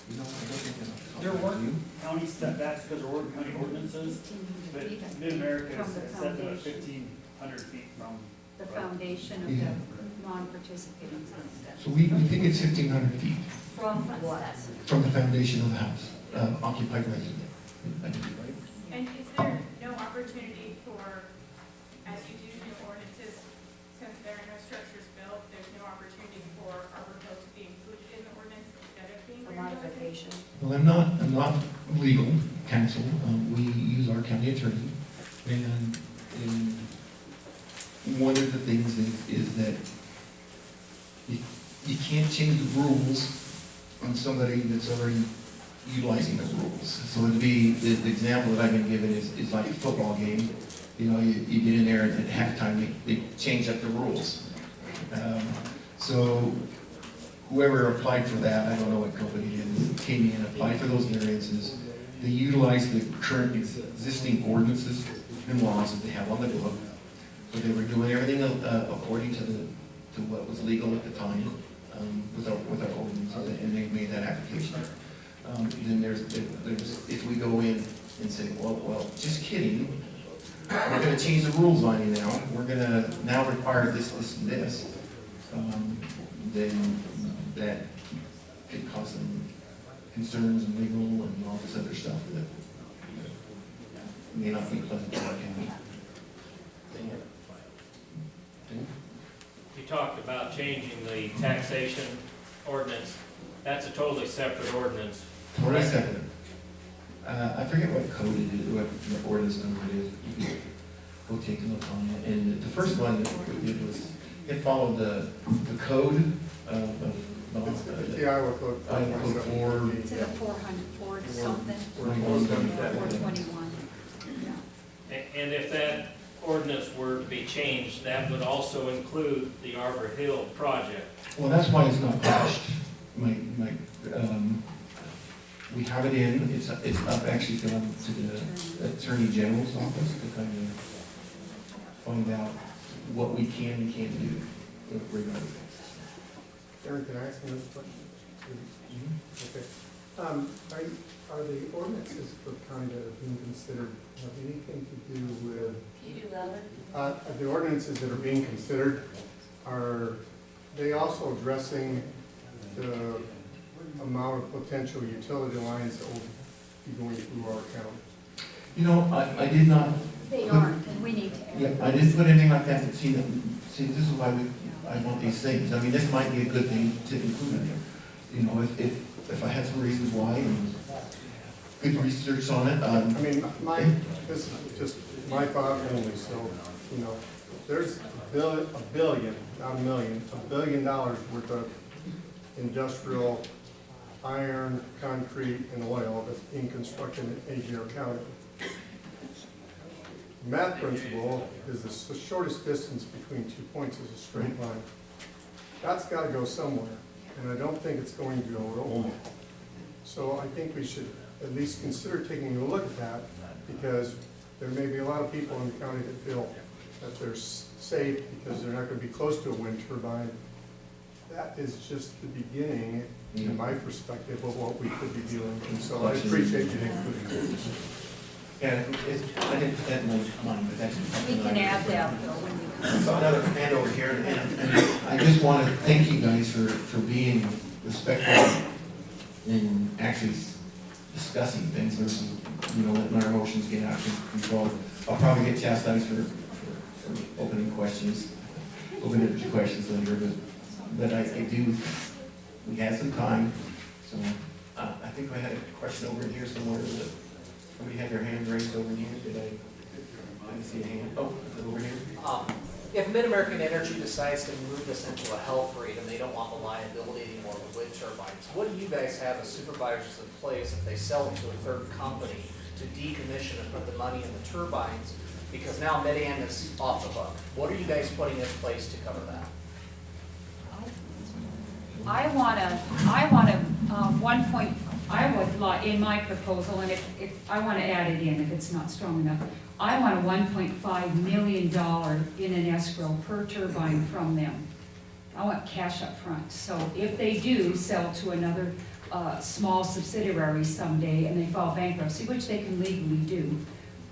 You know, I don't think There were county setbacks because there were county ordinances, but Mid-America is set to 1,500 feet from. The foundation of the non-participating homestead. So we think it's 1,500 feet From what? from the foundation of the house, occupied resident. I think, right? And is there no opportunity for, as you do new ordinances, since there are no structures built, there's no opportunity for Arbor Hill to be included in the ordinance instead of being A grandfathered? modification. Well, I'm not legal counsel. We use our county attorney, and one of the things is that you can't change the rules on somebody that's already utilizing the rules. So it'd be, the example that I've been given is like a football game. You know, you get in there and at halftime, they change up the rules. So whoever applied for that, I don't know what company it is, came in and applied for those variances. They utilized the current existing ordinances and laws that they have on the book. So they were doing everything according to what was legal at the time with our ordinances, and they made that application. Then there's if we go in and say, well, just kidding, we're going to change the rules on you now. We're going to now require this, and this. Then that could cause some concerns and legal and all this other stuff that may not be pleasant to our county. You talked about changing the taxation ordinance. That's a totally separate ordinance. Totally separate. I forget what code it is, what the ordinance number it is. You can go take a look on it. And the first one that we did was, it followed the code of the Iowa Code. Iowa Code 4. To the 400 something. 421. And if that ordinance were to be changed, that would also include the Arbor Hill project. Well, that's why it's not published. We have it in, it's up actually to the Attorney General's office to kind of find out what we can and can't do regarding that. Aaron, can I ask another question? Okay. Are the ordinances for the county that are being considered have anything to do with? Can you do louder? The ordinances that are being considered, are they also addressing the amount of potential utility lines that will be going through our county? You know, I did not. They aren't, and we need to add. Yeah, I didn't put anything like that, but see, this is why I want these things. I mean, this might be a good thing to include in there. You know, if I had some reasons why and good research on it. I mean, this is just my thought only, so, you know, there's a billion, not a million, $1 billion worth of industrial iron, concrete, and oil that's being constructed in Aviation County. The math principle is the shortest distance between 2 points is a straight line. That's got to go somewhere, and I don't think it's going to go to Omaha. So I think we should at least consider taking a look at that, because there may be a lot of people in the county that feel that they're safe because they're not going to be close to a wind turbine. That is just the beginning, in my perspective, of what we could be dealing with. So I appreciate you including it. Yeah, I didn't put that in mind, but that's. We can add that though when we come. I saw another hand over here, and I just want to thank you guys for being respectful in actually discussing things versus, letting our emotions get out of control. I'll probably get chastised for opening questions later, but I do, we had some time, so I think I had a question over in here somewhere. Somebody had their hand raised over here. Did I see a hand? Oh, is it over here? If Mid-American Energy decides to move this into a health rate and they don't want the liability anymore with wind turbines, what do you guys have as supervisors in place if they sell it to a third company to decommission and put the money in the turbines? Because now Mid-Am is off the hook. What are you guys putting in place to cover that? I would like, in my proposal, and if I want to add it in if it's not strong enough, I want a $1.5 million in an escrow per turbine from them. I want cash up front. So if they do sell to another small subsidiary someday and they file bankruptcy, which they can legally do,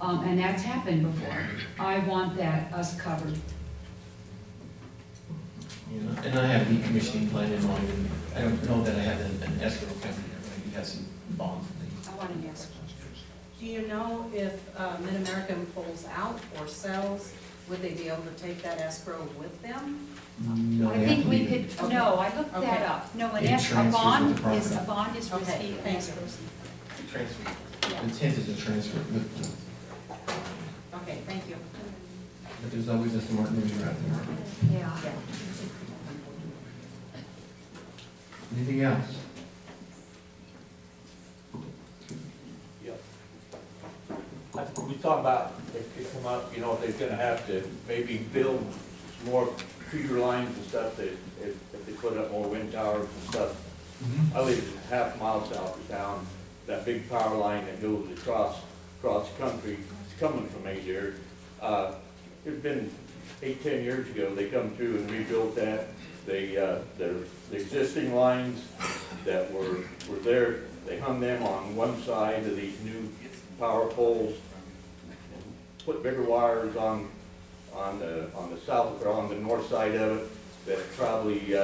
and that's happened before, I want that us covered. And I have a decommissioning plan in mind, and I don't know that I have an escrow company, but I do have some bonds. I want an escrow. Do you know if Mid-American pulls out or sells, would they be able to take that escrow with them? No, I think we could, Okay. no, I looked Okay. that up. No, It a transfers bond with the is, property. a bond is Okay, risky and thank you. escrow's. Transfer. Yeah. The intent is to transfer it with, Okay, thank you. but there's always a smart mover out there. Yeah. Anything else? We talk about, if they come up, if they're gonna have to maybe build more feeder lines and stuff, that if they put up more wind towers and stuff. I live half a mile south of town, that big power line that goes across country, it's coming from there. It's been 8-10 years ago, they come through and rebuilt that. The existing lines that were there, they hung them on one side of these new power poles, and put bigger wires on the south or on the north side of it that probably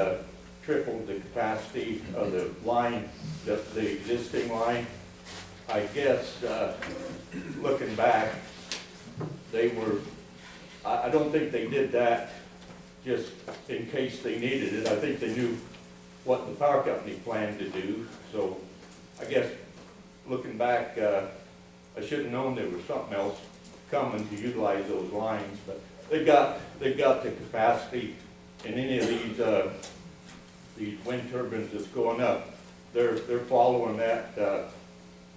tripled the capacity of the line, the existing line. I guess looking back, I don't think they did that just in case they needed it. I think they knew what the power company planned to do. So I guess looking back, I should have known there was something else coming to utilize those lines, but they've got the capacity in any of these wind turbines that's going up. They're following that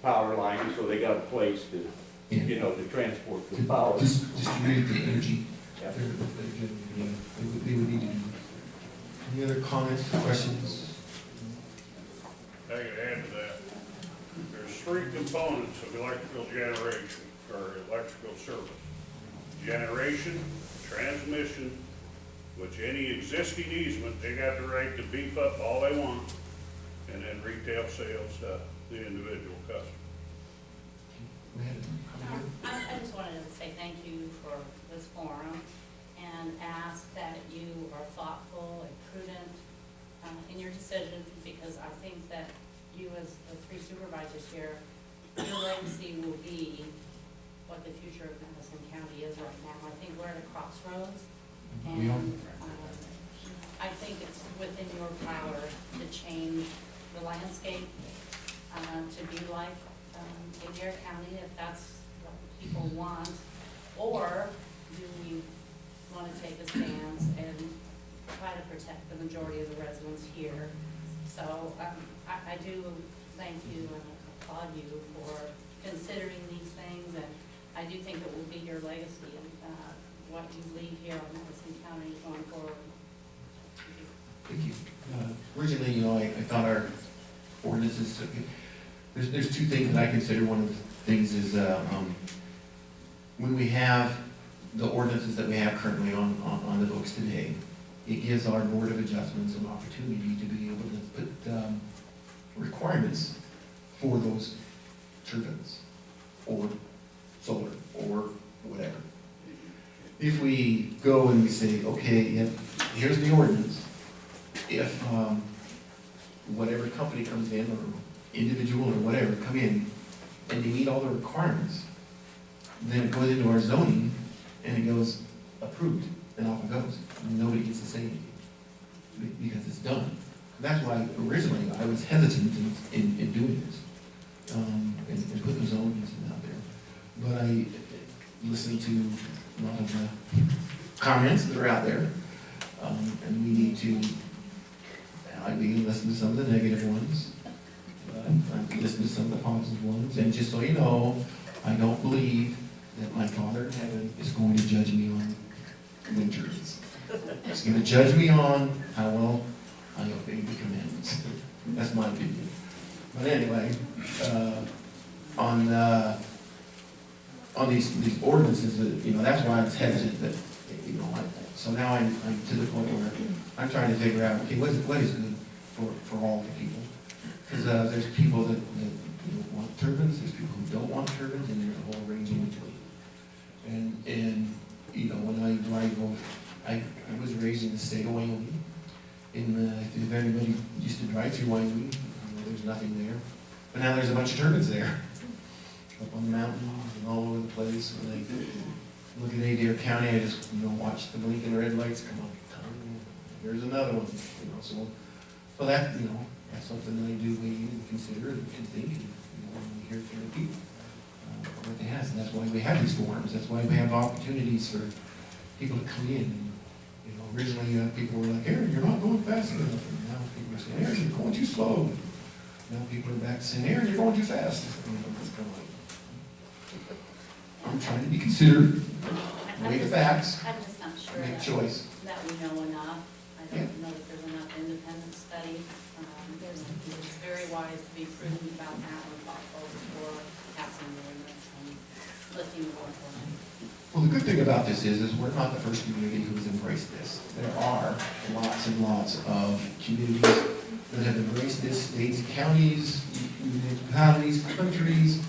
power line, so they got a place to to transport the power. Distribute the energy. Yeah. They would need to do. Any other comments, questions? I can add to that. There's three components of electrical generation or electrical service. Generation, transmission, which any existing easement, they got the right to beef up all they want, and then retail sales to the individual customer. I just wanted to say thank you for this forum and ask that you are thoughtful and prudent in your decisions, because I think that you as the three supervisors here, your legacy will be what the future of Madison County is right now. I think we're at a crossroads, and I think it's within your power to change the landscape to be like in your county, if that's what people want, or do we want to take a stance and try to protect the majority of the residents here? So I do thank you and applaud you for considering these things and I do think it will be your legacy and what you leave here on Madison County going forward. Thank you. Originally, you know, I thought our ordinances, there's two things that I consider. One of the things is when we have the ordinances that we have currently on the books today, it gives our Board of Adjustments an opportunity to be able to put requirements for those turbines or solar or whatever. If we go and we say, okay, here's the ordinance, if whatever company comes in or individual or whatever come in and they meet all the requirements, then it goes into our zoning and it goes approved and off it goes. Nobody gets to say anything because it's done. That's why originally I was hesitant in doing this and putting zonings out there. But I listened to a lot of the comments that are out there, and we need to. I begin to listen to some of the negative ones. I listen to some of the positive ones, and just so you know, I don't believe that my Father in heaven is going to judge me on winters. He's going to judge me on how well I obey the commandments. That's my opinion. But anyway, on these ordinances, you know, that's why I was hesitant. That, you know, so now I'm to the point where I'm trying to figure out, okay, what is good for all the people? Because there's people that want turbines, there's people who don't want turbines, and there's a whole range in between. And you know, when I drive over, I was raised in the state of Wyoming. If anybody used to drive through Wyoming, you know, there's nothing there. But now there's a bunch of turbines there, up on the mountains and all over the place. When I look at Adair County, I just watch the blinking red lights come up. There's another one, you know. So that that's something that I do weigh in and consider and think, and when we hear from the people what they have. And that's why we have these forums. That's why we have opportunities for people to come in. And, originally people were like, Aaron, you're not going fast enough. And now people are saying, Aaron, you're going too slow. Now people are back saying, Aaron, you're going too fast. It's kind of like, I'm trying to be considered, weigh the facts, I'm just not sure make a choice. that we know enough. I don't know that there's enough independent study. It's very wise to be prudent about that and thoughtful before passing the ordinance and lifting the board for it. Well, the good thing about this is we're not the first community who's embraced this. There are lots and lots of communities that have embraced this, states, counties, municipalities, countries.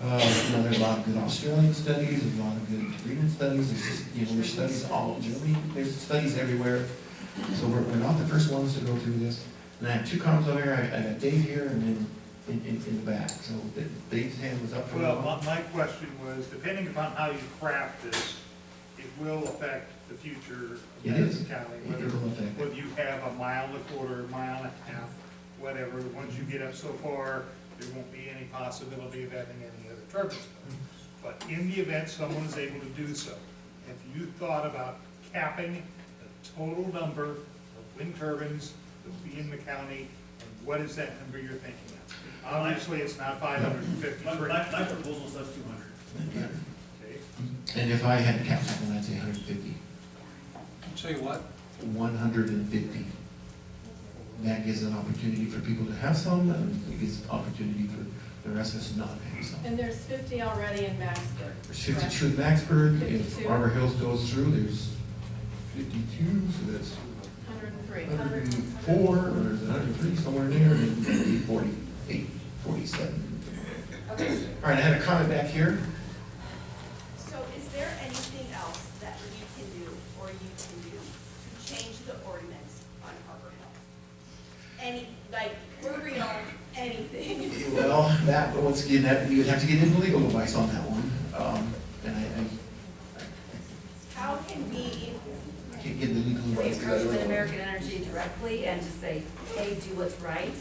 There's a lot of good Australian studies, there's a lot of good Greenland studies, there's just, there's studies all in Germany, there's studies everywhere. So we're not the first ones to go through this. And I have two comments over here, I got Dave here and then in the back. So Dave's hand was up for a Well, while. my question was, depending upon how you craft this, it will affect the future of Madison County. Whether you have a mile and a quarter, mile and a half, whatever, once you get up so far, there won't be any possibility of having any other turbines. But in the event someone is able to do so, have you thought about capping the total number of wind turbines that will be in the county, and what is that number you're thinking of? Obviously, it's not 553. My proposal says 200. Okay. And if I had to cap something, I'd say 150. Say what? 150. That gives an opportunity for people to have some, and it gives an opportunity for the rest of us not to have some. And there's 50 already in Maxburg. There's 52 in Maxburg. 52. If Arbor Hills goes through, there's 52, so that's 103. 104, or there's 103, somewhere in there, and 48, 47. Okay. All right, I had a comment back here. So is there anything else that we can do or you can do to change the ordinance on Arbor Hill? Any, like, for real, anything? Well, that, once again, you would have to get into legal advice on that one. And How can we? I can't get the legal advice. Approach with American Energy directly and just say, hey, do what's right.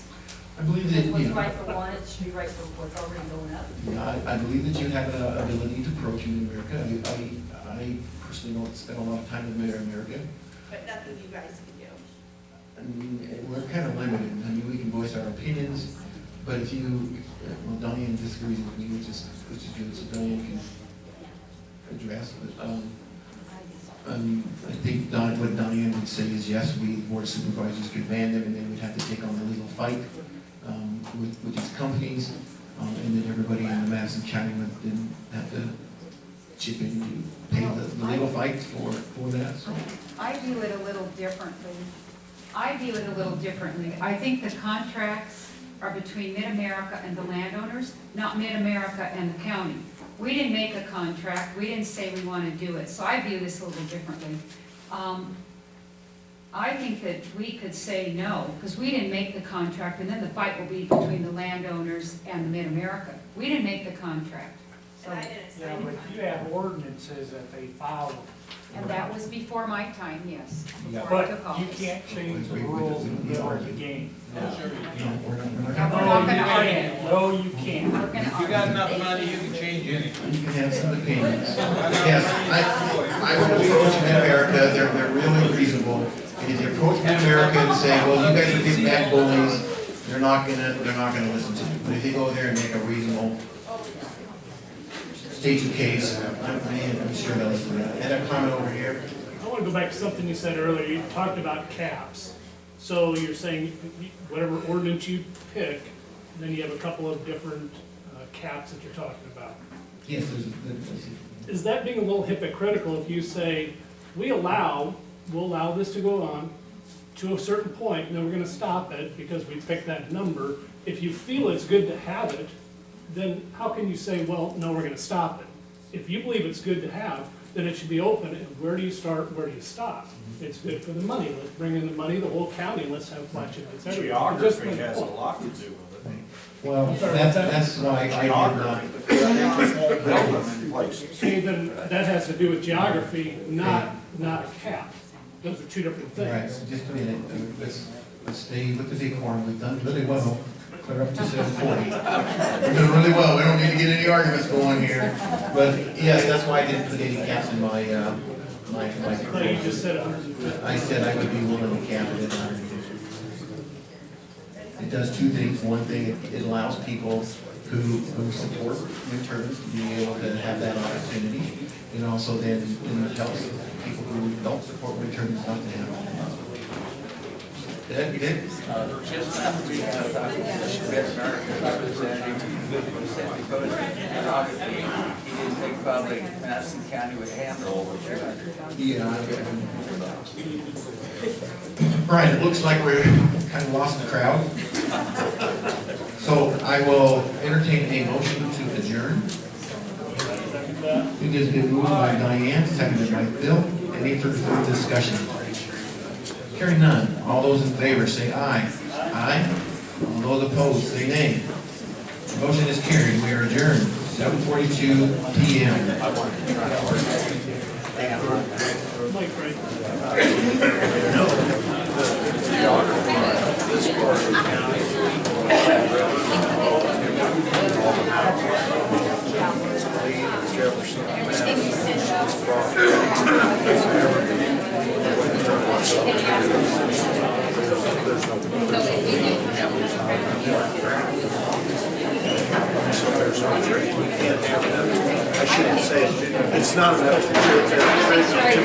I believe that, What's right for one, it should be right for what's already going up. Yeah, I believe that you have an ability to approach in America. I personally don't spend a lot of time in America. But nothing you guys can do. I mean, we're kind of limited. I mean, we can voice our opinions, but if you, well, Diane disagrees with me, which is good, so Diane can address, but, I think what Diane would say is yes, we, board of supervisors could ban them, and then we'd have to take on the legal fight, with these companies, and then everybody in the Madison County would then have to chip in to pay the legal fight for that, so. I view it a little differently. I think the contracts are between Mid-America and the landowners, not Mid-America and the county. We didn't make a contract, we didn't say we want to do it, so I view this a little differently. I think that we could say no, because we didn't make the contract, and then the fight will be between the landowners and the Mid-America. We didn't make the contract. So, Yeah, but you have ordinances that they follow. and that was before my time, yes, Yeah. before I But took you office. can't change the rules in the middle of the game. Now, we're not gonna argue. No, you can't. We're gonna If you got enough money, you can change anything. You can have some opinions. Yes, I would approach Mid-America, they're really reasonable. And if you approach Mid-America and say, well, you guys are big bad bullies, they're not gonna listen to you. But if you go there and make a reasonable, state your case, I'm sure they'll listen to that. And a comment over here. I want to go back to something you said earlier. You talked about caps. So you're saying whatever ordinance you pick, then you have a couple of different caps that you're talking about. Yes, Is that being a little hypocritical if you say, we'll allow this to go on to a certain point, and then we're going to stop it because we picked that number. If you feel it's good to have it, then how can you say, well, no, we're going to stop it? If you believe it's good to have, then it should be open, and where do you start, where do you stop? It's good for the money, let's bring in the money, the whole county, let's have budget, et cetera. Geography has a lot to do with it. Well, that's why I did not. See, then that has to do with geography, not a cap. Those are two different All right, things. so just a minute, let's stay with the decorum, we've done really well, clear up to 7:40. We're doing really well, we don't need to get any arguments going here. But yes, that's why I didn't put any caps in my No, you just said 150. I said I would be willing to cap it at 150. It does two things. One thing, it allows people who support wind turbines to be able to have that opportunity. And also then it helps people who don't support wind turbines not to have it. Ed, you did? Just after we have Mid-America representative, who said because of geography, he didn't think probably Madison County would handle over 200. Yeah. Brian, it looks like we're kind of lost the crowd. So I will entertain a motion to adjourn. It has been moved by Diane, seconded by Phil. Any further discussion? Hearing none. All those in favor say aye. Aye. All those opposed say nay. The motion is carried. We are adjourned. 7:42 p.m. Mike, right? I shouldn't say it. It's not enough to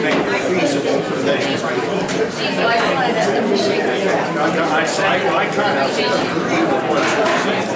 make it feasible for them. I kind of agree with what you're saying.